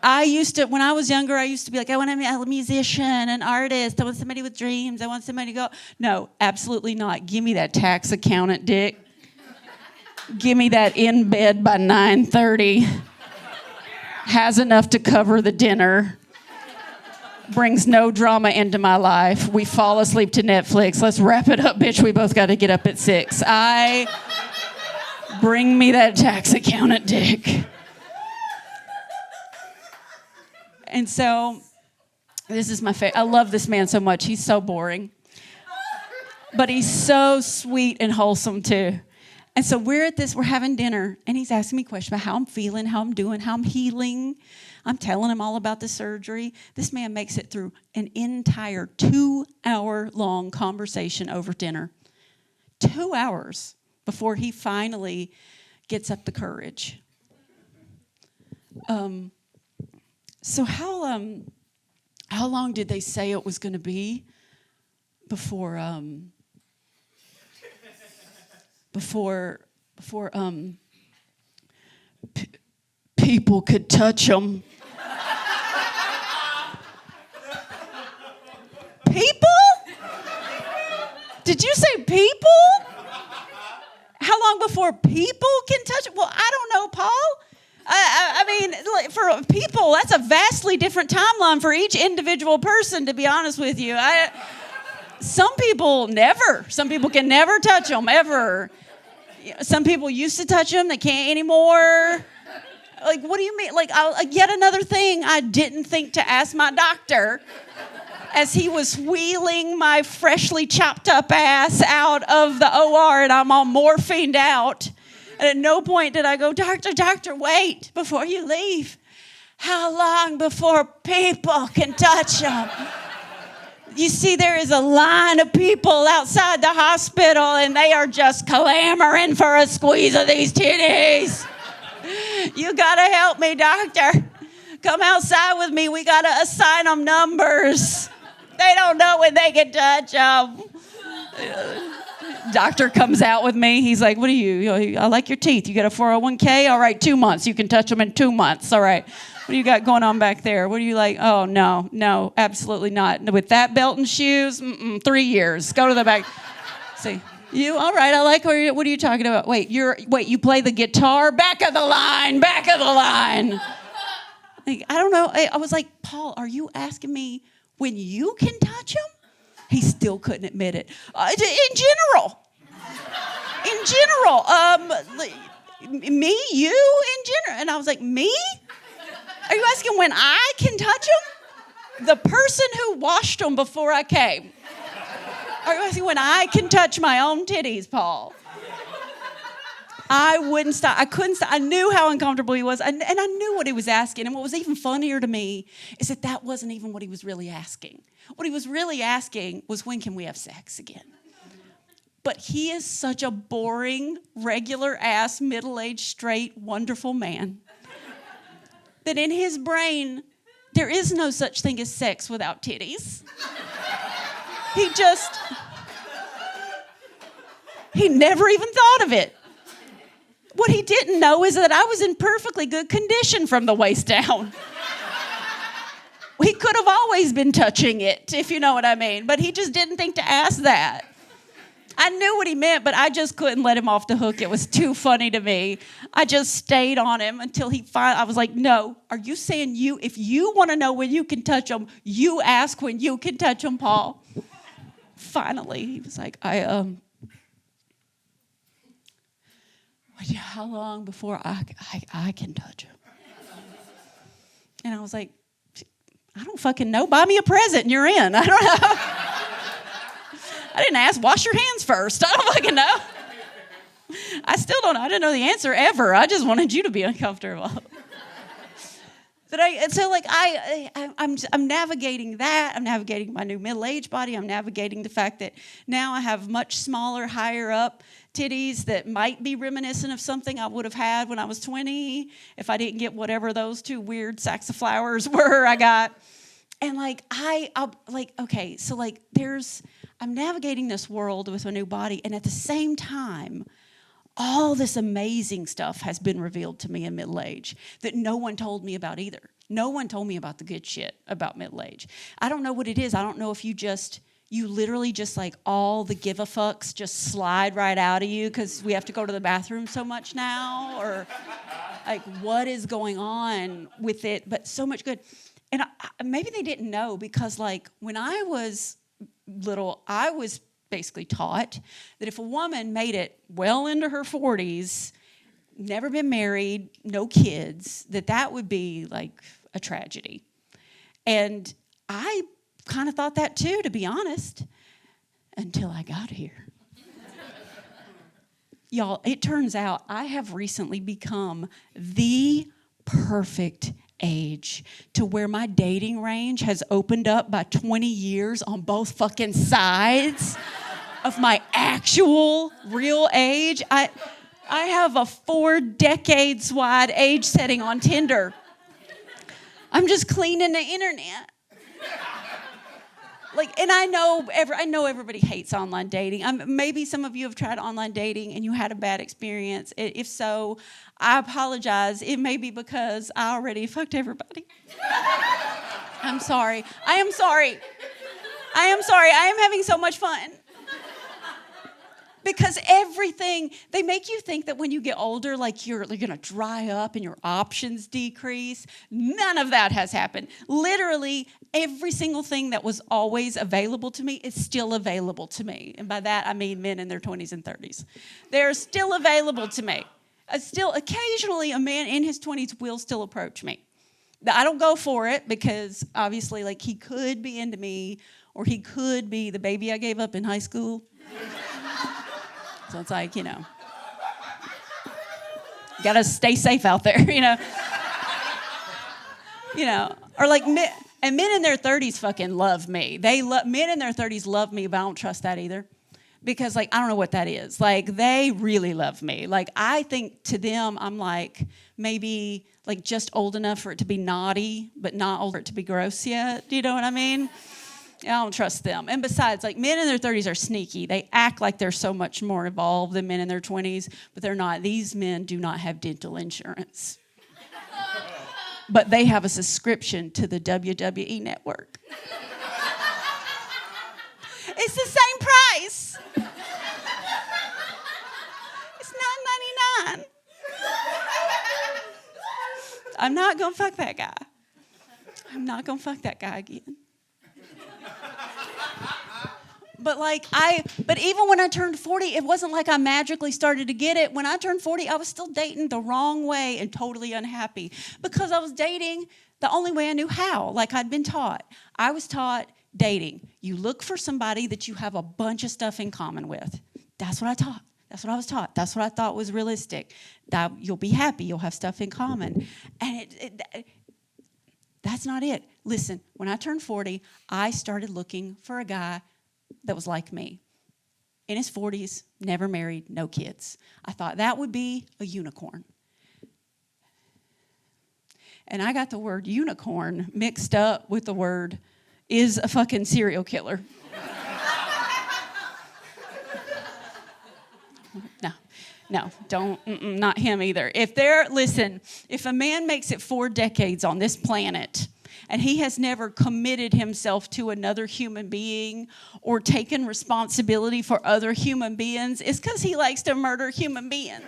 When I was younger, I used to be like, I want to be a musician, an artist. I want somebody with dreams. I want somebody to go. No, absolutely not. Give me that tax accountant dick. Give me that in bed by 9:30. Has enough to cover the dinner. Brings no drama into my life. We fall asleep to Netflix. Let's wrap it up, bitch. We both got to get up at 6. Bring me that tax accountant dick. And so, this is my favorite. I love this man so much. He's so boring. But he's so sweet and wholesome, too. And so we're having dinner, and he's asking me questions about how I'm feeling, how I'm doing, how I'm healing. I'm telling him all about the surgery. This man makes it through an entire 2-hour-long conversation over dinner. 2 hours before he finally gets up the courage. So how long did they say it was going to be before people could touch them? People? Did you say people? How long before people can touch it? Well, I don't know, Paul. I mean, for people, that's a vastly different timeline for each individual person, to be honest with you. Some people never. Some people can never touch them, ever. Some people used to touch them. They can't anymore. Like, what do you mean? Like, yet another thing I didn't think to ask my doctor as he was wheeling my freshly chopped up ass out of the OR, and I'm all morphined out. And at no point did I go, doctor, wait before you leave. How long before people can touch them? You see, there is a line of people outside the hospital, and they are just clamoring for a squeeze of these titties. You gotta help me, doctor. Come outside with me. We gotta assign them numbers. They don't know when they can touch them. Doctor comes out with me. He's like, what are you? I like your teeth. You got a 401k? All right, 2 months. You can touch them in 2 months. All right. What do you got going on back there? What are you like? Oh, no, absolutely not. With that belt and shoes, 3 years. Go to the back. See, you, all right, I like what are you talking about? Wait, you play the guitar? Back of the line. Like, I don't know. I was like, Paul, are you asking me when you can touch them? He still couldn't admit it. In general. Me, you, in general. And I was like, me? Are you asking when I can touch them? The person who washed them before I came. Are you asking when I can touch my own titties, Paul? I wouldn't stop. I couldn't stop. I knew how uncomfortable he was, and I knew what he was asking. And what was even funnier to me is that wasn't even what he was really asking. What he was really asking was, when can we have sex again? But he is such a boring, regular-ass, middle-aged, straight, wonderful man that in his brain, there is no such thing as sex without titties. He never even thought of it. What he didn't know is that I was in perfectly good condition from the waist down. He could have always been touching it, if you know what I mean, but he just didn't think to ask that. I knew what he meant, but I just couldn't let him off the hook. It was too funny to me. I just stayed on him until I was like, no, are you saying if you want to know when you can touch them, you ask when you can touch them, Paul? Finally, he was like, how long before I can touch him? And I was like, I don't fucking know. Buy me a present and you're in. I don't know. I didn't ask, wash your hands first. I don't fucking know. I still don't know. I didn't know the answer ever. I just wanted you to be uncomfortable. But I'm navigating that. I'm navigating my new middle-aged body. I'm navigating the fact that now I have much smaller, higher up titties that might be reminiscent of something I would have had when I was 20 if I didn't get whatever those 2 weird sacks of flowers were I got. And I'm navigating this world with a new body, and at the same time, all this amazing stuff has been revealed to me in middle age that no one told me about either. No one told me about the good shit about middle age. I don't know what it is. I don't know if you literally just like all the give a fucks just slide right out of you because we have to go to the bathroom so much now, or like what is going on with it, but so much good. And maybe they didn't know because like when I was little, I was basically taught that if a woman made it well into her 40s, never been married, no kids, that would be like a tragedy. And I kind of thought that too, to be honest, until I got here. Y'all, it turns out I have recently become the perfect age to where my dating range has opened up by 20 years on both fucking sides of my actual real age. I have a 4 decades wide age setting on Tinder. I'm just cleaning the internet. And I know everybody hates online dating. Maybe some of you have tried online dating and you had a bad experience. If so, I apologize. It may be because I already fucked everybody. I'm sorry. I am sorry. I am having so much fun. Because everything, they make you think that when you get older, like you're going to dry up and your options decrease. None of that has happened. Literally, every single thing that was always available to me is still available to me. And by that, I mean men in their 20s and 30s. They're still available to me. Still, occasionally, a man in his 20s will still approach me. I don't go for it because, obviously, like, he could be into me or he could be the baby I gave up in high school. So it's like, gotta stay safe out there, or like men in their 30s fucking love me. Men in their 30s love me, but I don't trust that either. Because like, I don't know what that is. Like they really love me. Like I think to them, I'm like maybe like just old enough for it to be naughty, but not old for it to be gross yet. Do you know what I mean? I don't trust them. And besides, like men in their 30s are sneaky. They act like they're so much more evolved than men in their 20s, but they're not. These men do not have dental insurance. But they have a subscription to the WWE network. It's the same price. It's $9.99. I'm not going to fuck that guy. I'm not going to fuck that guy again. But even when I turned 40, it wasn't like I magically started to get it. When I turned 40, I was still dating the wrong way and totally unhappy because I was dating the only way I knew how, like I'd been taught. I was taught dating. You look for somebody that you have a bunch of stuff in common with. That's what I taught. That's what I was taught. That's what I thought was realistic. That you'll be happy. You'll have stuff in common. And that's not it. Listen, when I turned 40, I started looking for a guy that was like me. In his 40s, never married, no kids. I thought that would be a unicorn. And I got the word unicorn mixed up with the word is a fucking serial killer. No, don't, not him either. If a man makes it 4 decades on this planet and he has never committed himself to another human being or taken responsibility for other human beings, it's because he likes to murder human beings.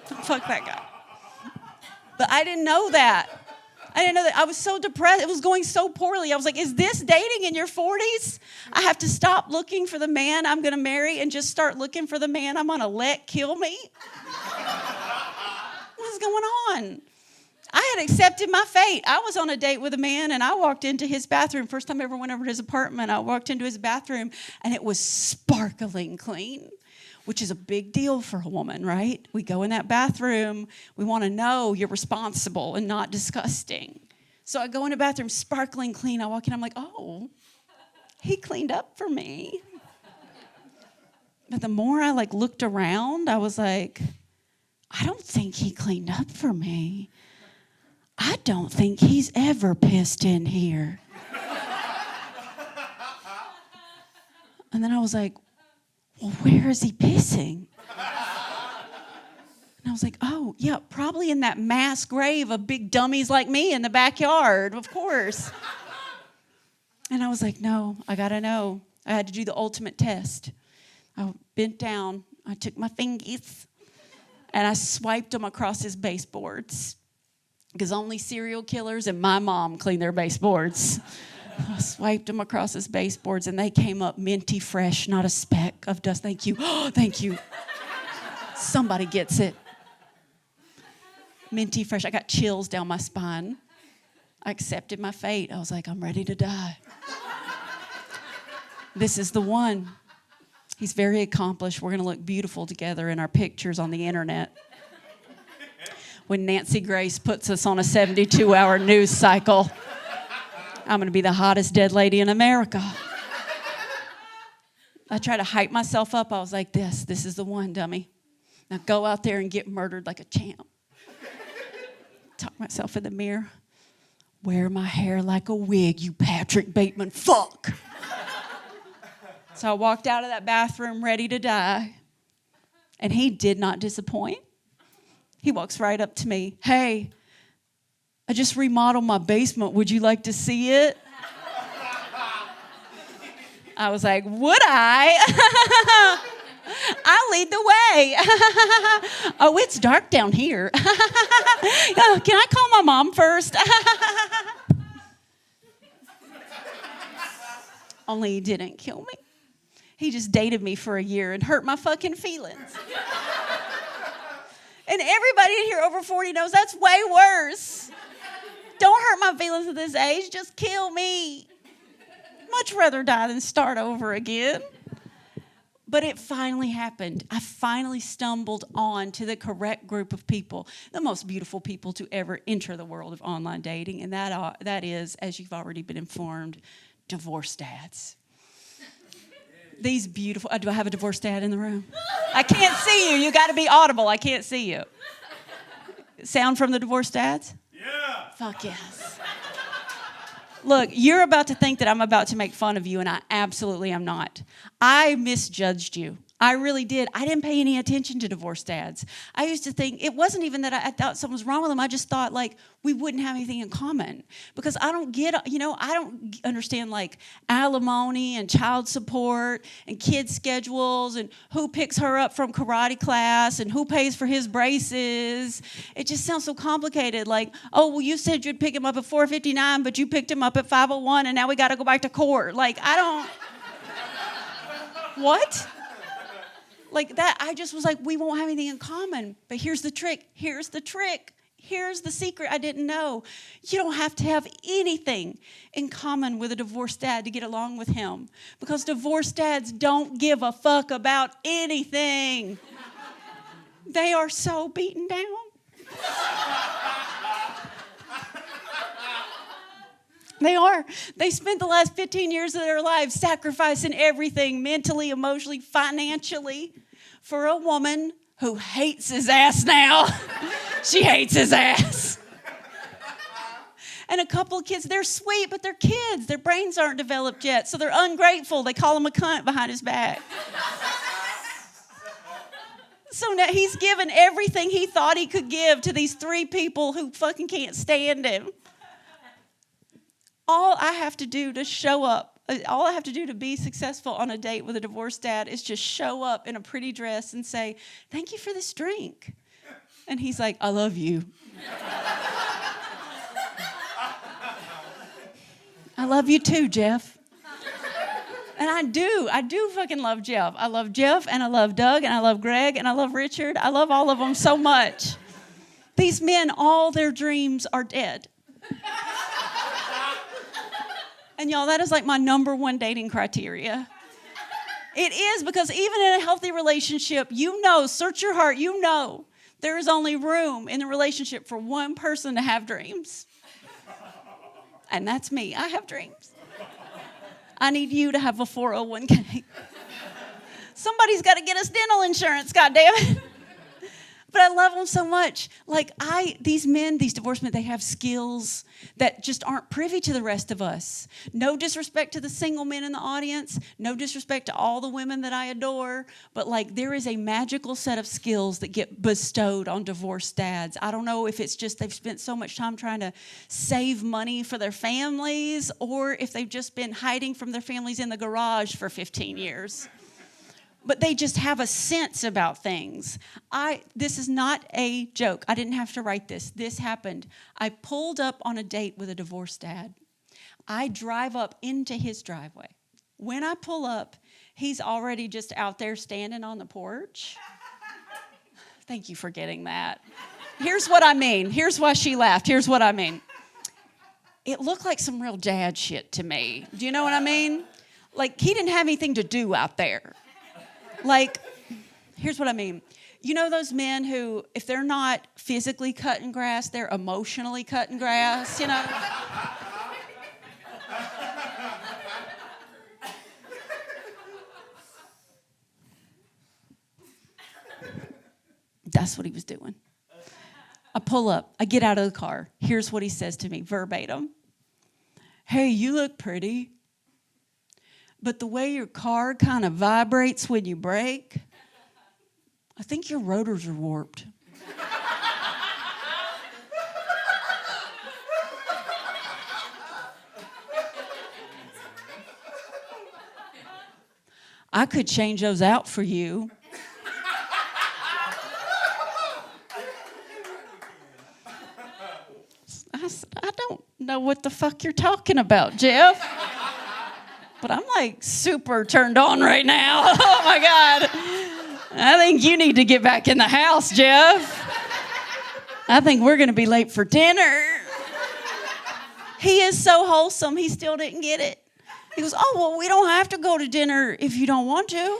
Fuck that guy. But I didn't know that. I was so depressed. It was going so poorly. I was like, is this dating in your 40s? I have to stop looking for the man I'm going to marry and just start looking for the man I'm going to let kill me? What's going on? I had accepted my fate. I was on a date with a man, and I walked into his bathroom. First time I ever went over to his apartment, I walked into his bathroom, and it was sparkling clean, which is a big deal for a woman, right? We go in that bathroom. We want to know you're responsible and not disgusting. So I go in the bathroom, sparkling clean. I walk in, I'm like, oh, he cleaned up for me. But the more I looked around, I was like, I don't think he cleaned up for me. I don't think he's ever pissed in here. And then I was like, well, where is he pissing? And I was like, oh, yeah, probably in that mass grave of big dummies like me in the backyard, of course. And I was like, no, I gotta know. I had to do the ultimate test. I bent down, I took my fingies, and I swiped them across his baseboards. Because only serial killers and my mom clean their baseboards. I swiped them across his baseboards, and they came up minty fresh, not a speck of dust. Thank you. Oh, thank you. Somebody gets it. Minty fresh. I got chills down my spine. I accepted my fate. I was like, I'm ready to die. This is the one. He's very accomplished. We're going to look beautiful together in our pictures on the internet. When Nancy Grace puts us on a 72-hour news cycle, I'm going to be the hottest dead lady in America. I try to hype myself up. I was like, this is the one, dummy. Now go out there and get murdered like a champ. Talk myself in the mirror. Wear my hair like a wig, you Patrick Bateman fuck. So I walked out of that bathroom ready to die. And he did not disappoint. He walks right up to me. Hey, I just remodeled my basement. Would you like to see it? I was like, would I? I'll lead the way. Oh, it's dark down here. Can I call my mom first? Only he didn't kill me. He just dated me for a year and hurt my fucking feelings. And everybody in here over 40 knows that's way worse. Don't hurt my feelings at this age. Just kill me. Much rather die than start over again. But it finally happened. I finally stumbled on to the correct group of people, the most beautiful people to ever enter the world of online dating. And that is, as you've already been informed, divorced dads. These beautiful, do I have a divorced dad in the room? I can't see you. You got to be audible. I can't see you. Sound from the divorced dads? Yeah. Fuck yes. Look, you're about to think that I'm about to make fun of you, and I absolutely am not. I misjudged you. I really did. I didn't pay any attention to divorced dads. I used to think, it wasn't even that I thought something was wrong with them. I just thought, we wouldn't have anything in common. Because I don't understand, alimony and child support and kid schedules and who picks her up from karate class and who pays for his braces. It just sounds so complicated. You said you'd pick him up at 4:59, but you picked him up at 5:01, and now we got to go back to court. What? That, I just was like, we won't have anything in common. But here's the trick. Here's the secret I didn't know. You don't have to have anything in common with a divorced dad to get along with him. Because divorced dads don't give a fuck about anything. They are so beaten down. They are. They spent the last 15 years of their lives sacrificing everything mentally, emotionally, financially for a woman who hates his ass now. She hates his ass. And a couple of kids, they're sweet, but they're kids. Their brains aren't developed yet, so they're ungrateful. They call him a cunt behind his back. So now he's given everything he thought he could give to these 3 people who fucking can't stand him. All I have to do to show up, all I have to do to be successful on a date with a divorced dad is just show up in a pretty dress and say, thank you for this drink. And he's like, I love you. I love you too, Jeff. And I do fucking love Jeff. I love Jeff, and I love Doug, and I love Greg, and I love Richard. I love all of them so much. These men, all their dreams are dead. And y'all, that is like my number one dating criteria. It is, because even in a healthy relationship, you know, search your heart, you know, there is only room in the relationship for one person to have dreams. And that's me. I have dreams. I need you to have a 401k. Somebody's got to get us dental insurance, goddammit. But I love them so much. Like these men, these divorced men, they have skills that just aren't privy to the rest of us. No disrespect to the single men in the audience. No disrespect to all the women that I adore. But like there is a magical set of skills that get bestowed on divorced dads. I don't know if it's just they've spent so much time trying to save money for their families, or if they've just been hiding from their families in the garage for 15 years. But they just have a sense about things. This is not a joke. I didn't have to write this. This happened. I pulled up on a date with a divorced dad. I drive up into his driveway. When I pull up, he's already just out there standing on the porch. Thank you for getting that. Here's what I mean. Here's why she laughed. Here's what I mean. It looked like some real dad shit to me. Do you know what I mean? Like, he didn't have anything to do out there. Like, here's what I mean. You know those men who, if they're not physically cutting grass, they're emotionally cutting grass, you know? That's what he was doing. I pull up. I get out of the car. Here's what he says to me, verbatim. Hey, you look pretty. But the way your car kind of vibrates when you brake, I think your rotors are warped. I could change those out for you. I said, I don't know what the fuck you're talking about, Jeff. But I'm like super turned on right now. Oh my God. I think you need to get back in the house, Jeff. I think we're going to be late for dinner. He is so wholesome. He still didn't get it. He goes, oh, well, we don't have to go to dinner if you don't want to.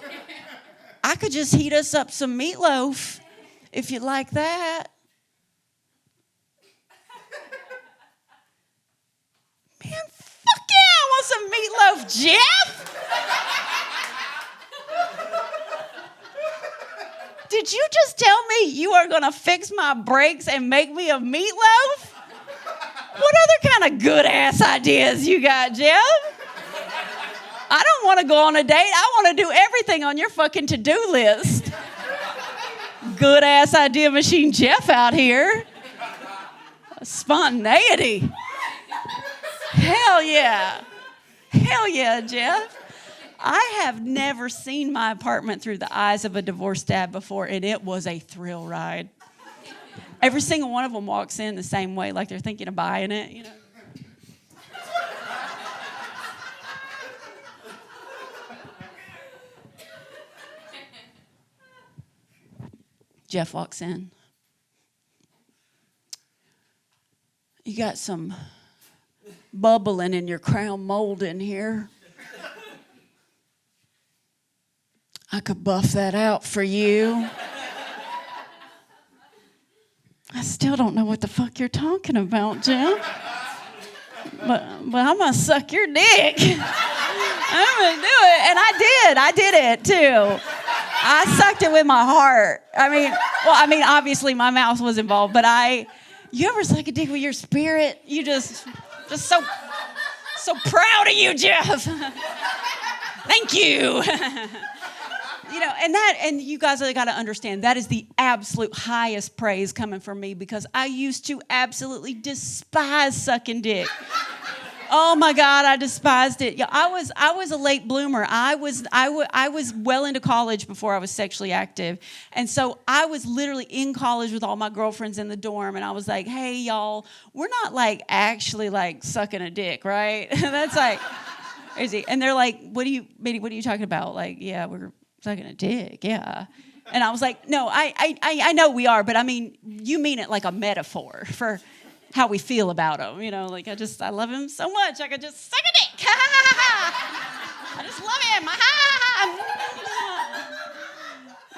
I could just heat us up some meatloaf if you like that. Man, fuck yeah, I want some meatloaf, Jeff. Did you just tell me you are going to fix my brakes and make me a meatloaf? What other kind of good-ass ideas you got, Jeff? I don't want to go on a date. I want to do everything on your fucking to-do list. Good-ass idea machine Jeff out here. Spontaneity. Hell yeah. Hell yeah, Jeff. I have never seen my apartment through the eyes of a divorced dad before, and it was a thrill ride. Every single one of them walks in the same way, like they're thinking of buying it, you know. Jeff walks in. You got some bubbling in your crown mold in here. I could buff that out for you. I still don't know what the fuck you're talking about, Jeff. But I'm going to suck your dick. I'm going to do it. And I did it too. I sucked it with my heart. I mean, obviously my mouth was involved, but you ever suck a dick with your spirit? You just so proud of you, Jeff. Thank you. You know, and you guys have got to understand, that is the absolute highest praise coming from me, because I used to absolutely despise sucking dick. Oh my God, I despised it. Yeah, I was a late bloomer. I was well into college before I was sexually active. And so I was literally in college with all my girlfriends in the dorm, and I was like, hey, y'all, we're not like actually like sucking a dick, right? That's like crazy. And they're like, what are you talking about? Like, yeah, we're sucking a dick, yeah. And I was like, no, I know we are, but I mean, you mean it like a metaphor for how we feel about him. You know, like I love him so much. I could just suck a dick. I just love him.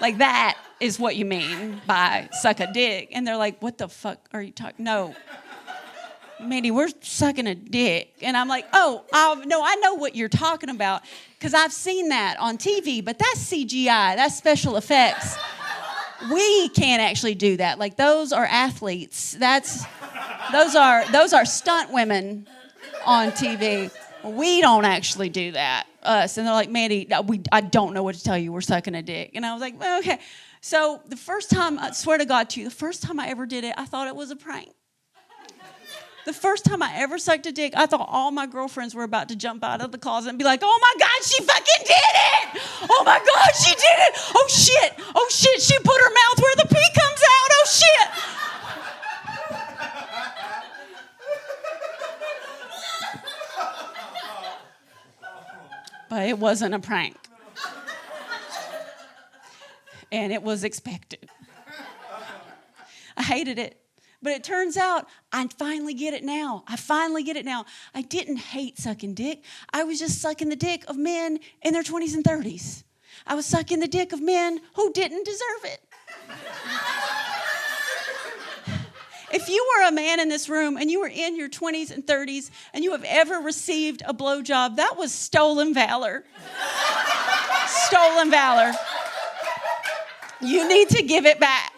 Like that is what you mean by suck a dick. And they're like, what the fuck are you talking? No. Mandee, we're sucking a dick. And I'm like, no, I know what you're talking about because I've seen that on TV, but that's CGI, that's special effects. We can't actually do that. Like those are athletes. Those are stunt women on TV. We don't actually do that, us. And they're like, Mandee, I don't know what to tell you. We're sucking a dick. And I was like, well, okay. So the first time, I swear to God to you, the first time I ever did it, I thought it was a prank. The first time I ever sucked a dick, I thought all my girlfriends were about to jump out of the closet and be like, oh my God, she fucking did it! Oh my God, she did it! Oh shit, she put her mouth where the pee comes out, oh shit! But it wasn't a prank. And it was expected. I hated it. But it turns out I finally get it now. I didn't hate sucking dick. I was just sucking the dick of men in their 20s and 30s. I was sucking the dick of men who didn't deserve it. If you were a man in this room and you were in your 20s and 30s and you have ever received a blowjob, that was stolen valor. Stolen valor. You need to give it back.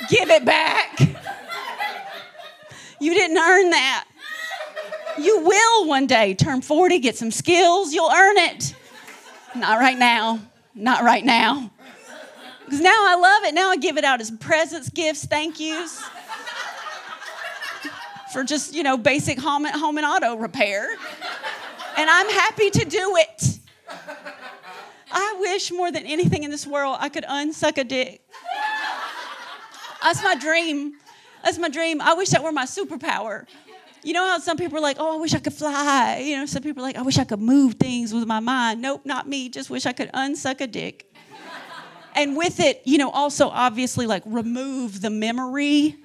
Give it back. You didn't earn that. You will one day turn 40, get some skills, you'll earn it. Not right now. Not right now. Because now I love it. Now I give it out as presents, gifts, thank yous. For just, basic home and auto repair. And I'm happy to do it. I wish more than anything in this world I could unsuck a dick. That's my dream. That's my dream. I wish that were my superpower. You know how some people are like, oh, I wish I could fly. Some people are like, I wish I could move things with my mind. Nope, not me. Just wish I could unsuck a dick. And with it, also obviously like remove the memory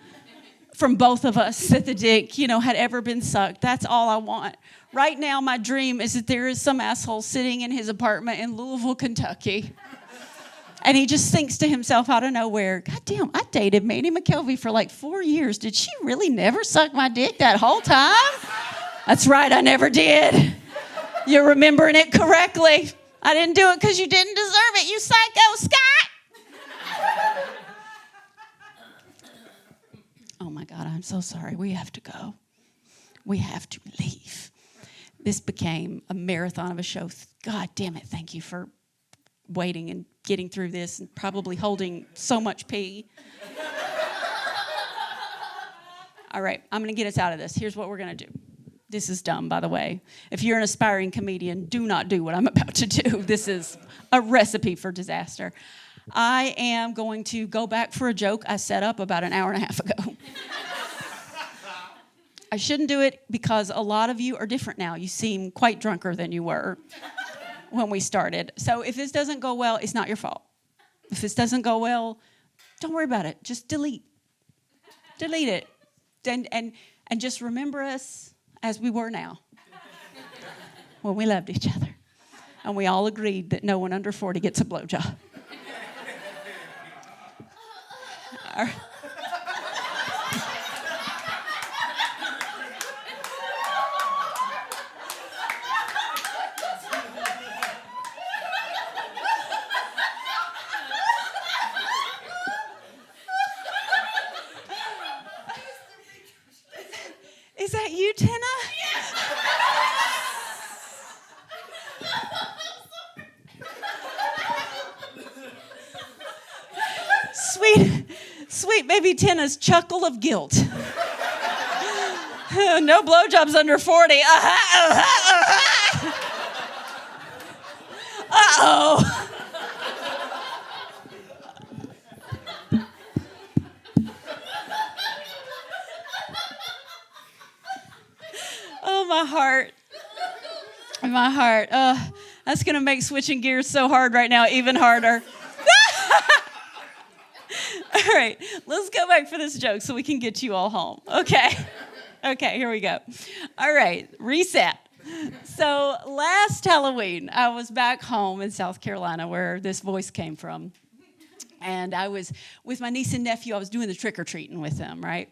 from both of us that the dick, had ever been sucked. That's all I want. Right now, my dream is that there is some asshole sitting in his apartment in Louisville, Kentucky. And he just thinks to himself out of nowhere, God damn, I dated Mandee McKelvey for like 4 years. Did she really never suck my dick that whole time? That's right, I never did. You're remembering it correctly. I didn't do it because you didn't deserve it, you psycho, Scott. Oh my God, I'm so sorry. We have to go. We have to leave. This became a marathon of a show. God damn it, thank you for waiting and getting through this and probably holding so much pee. All right, I'm going to get us out of this. Here's what we're going to do. This is dumb, by the way. If you're an aspiring comedian, do not do what I'm about to do. This is a recipe for disaster. I am going to go back for a joke I set up about an hour and a half ago. I shouldn't do it because a lot of you are different now. You seem quite drunker than you were when we started. So if this doesn't go well, it's not your fault. If this doesn't go well, don't worry about it. Just delete. Delete it. And just remember us as we were now. When we loved each other. And we all agreed that no one under 40 gets a blowjob. All right. Is that you, Tina? Sweet baby Tina's chuckle of guilt. No blowjobs under 40. Uh-oh. Oh, my heart. My heart. That's going to make switching gears so hard right now, even harder. All right, let's go back for this joke so we can get you all home. Okay, here we go. All right, reset. So last Halloween, I was back home in South Carolina where this voice came from. And I was with my niece and nephew. I was doing the trick-or-treating with them, right?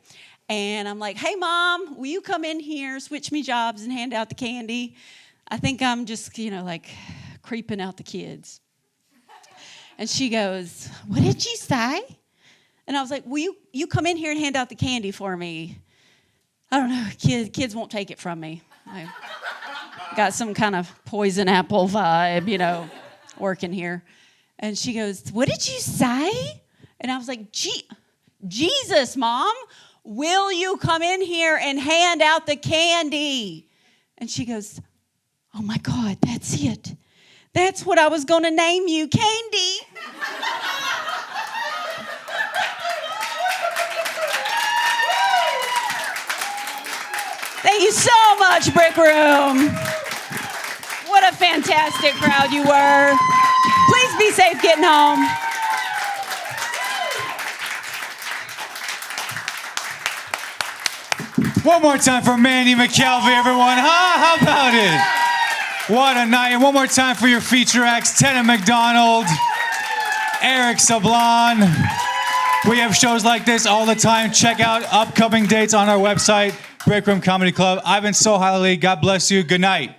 And I'm like, hey, Mom, will you come in here, switch me jobs, and hand out the candy? I think I'm just, like creeping out the kids. And she goes, what did you say? And I was like, will you come in here and hand out the candy for me? I don't know, kids won't take it from me. I got some kind of poison apple vibe, working here. And she goes, what did you say? And I was like, Jesus, Mom, will you come in here and hand out the candy? And she goes, oh my God, that's it. That's what I was going to name you, Candy. Thank you so much, Brick Room. What a fantastic crowd you were. Please be safe getting home. One more time for Mandee McKelvey, everyone. How about it? What a night. And one more time for your feature acts, Tennant McDonald, Eric Sablan. We have shows like this all the time. Check out upcoming dates on our website, Break Room Comedy Club. I've been Sohil Ali. God bless you. Good night.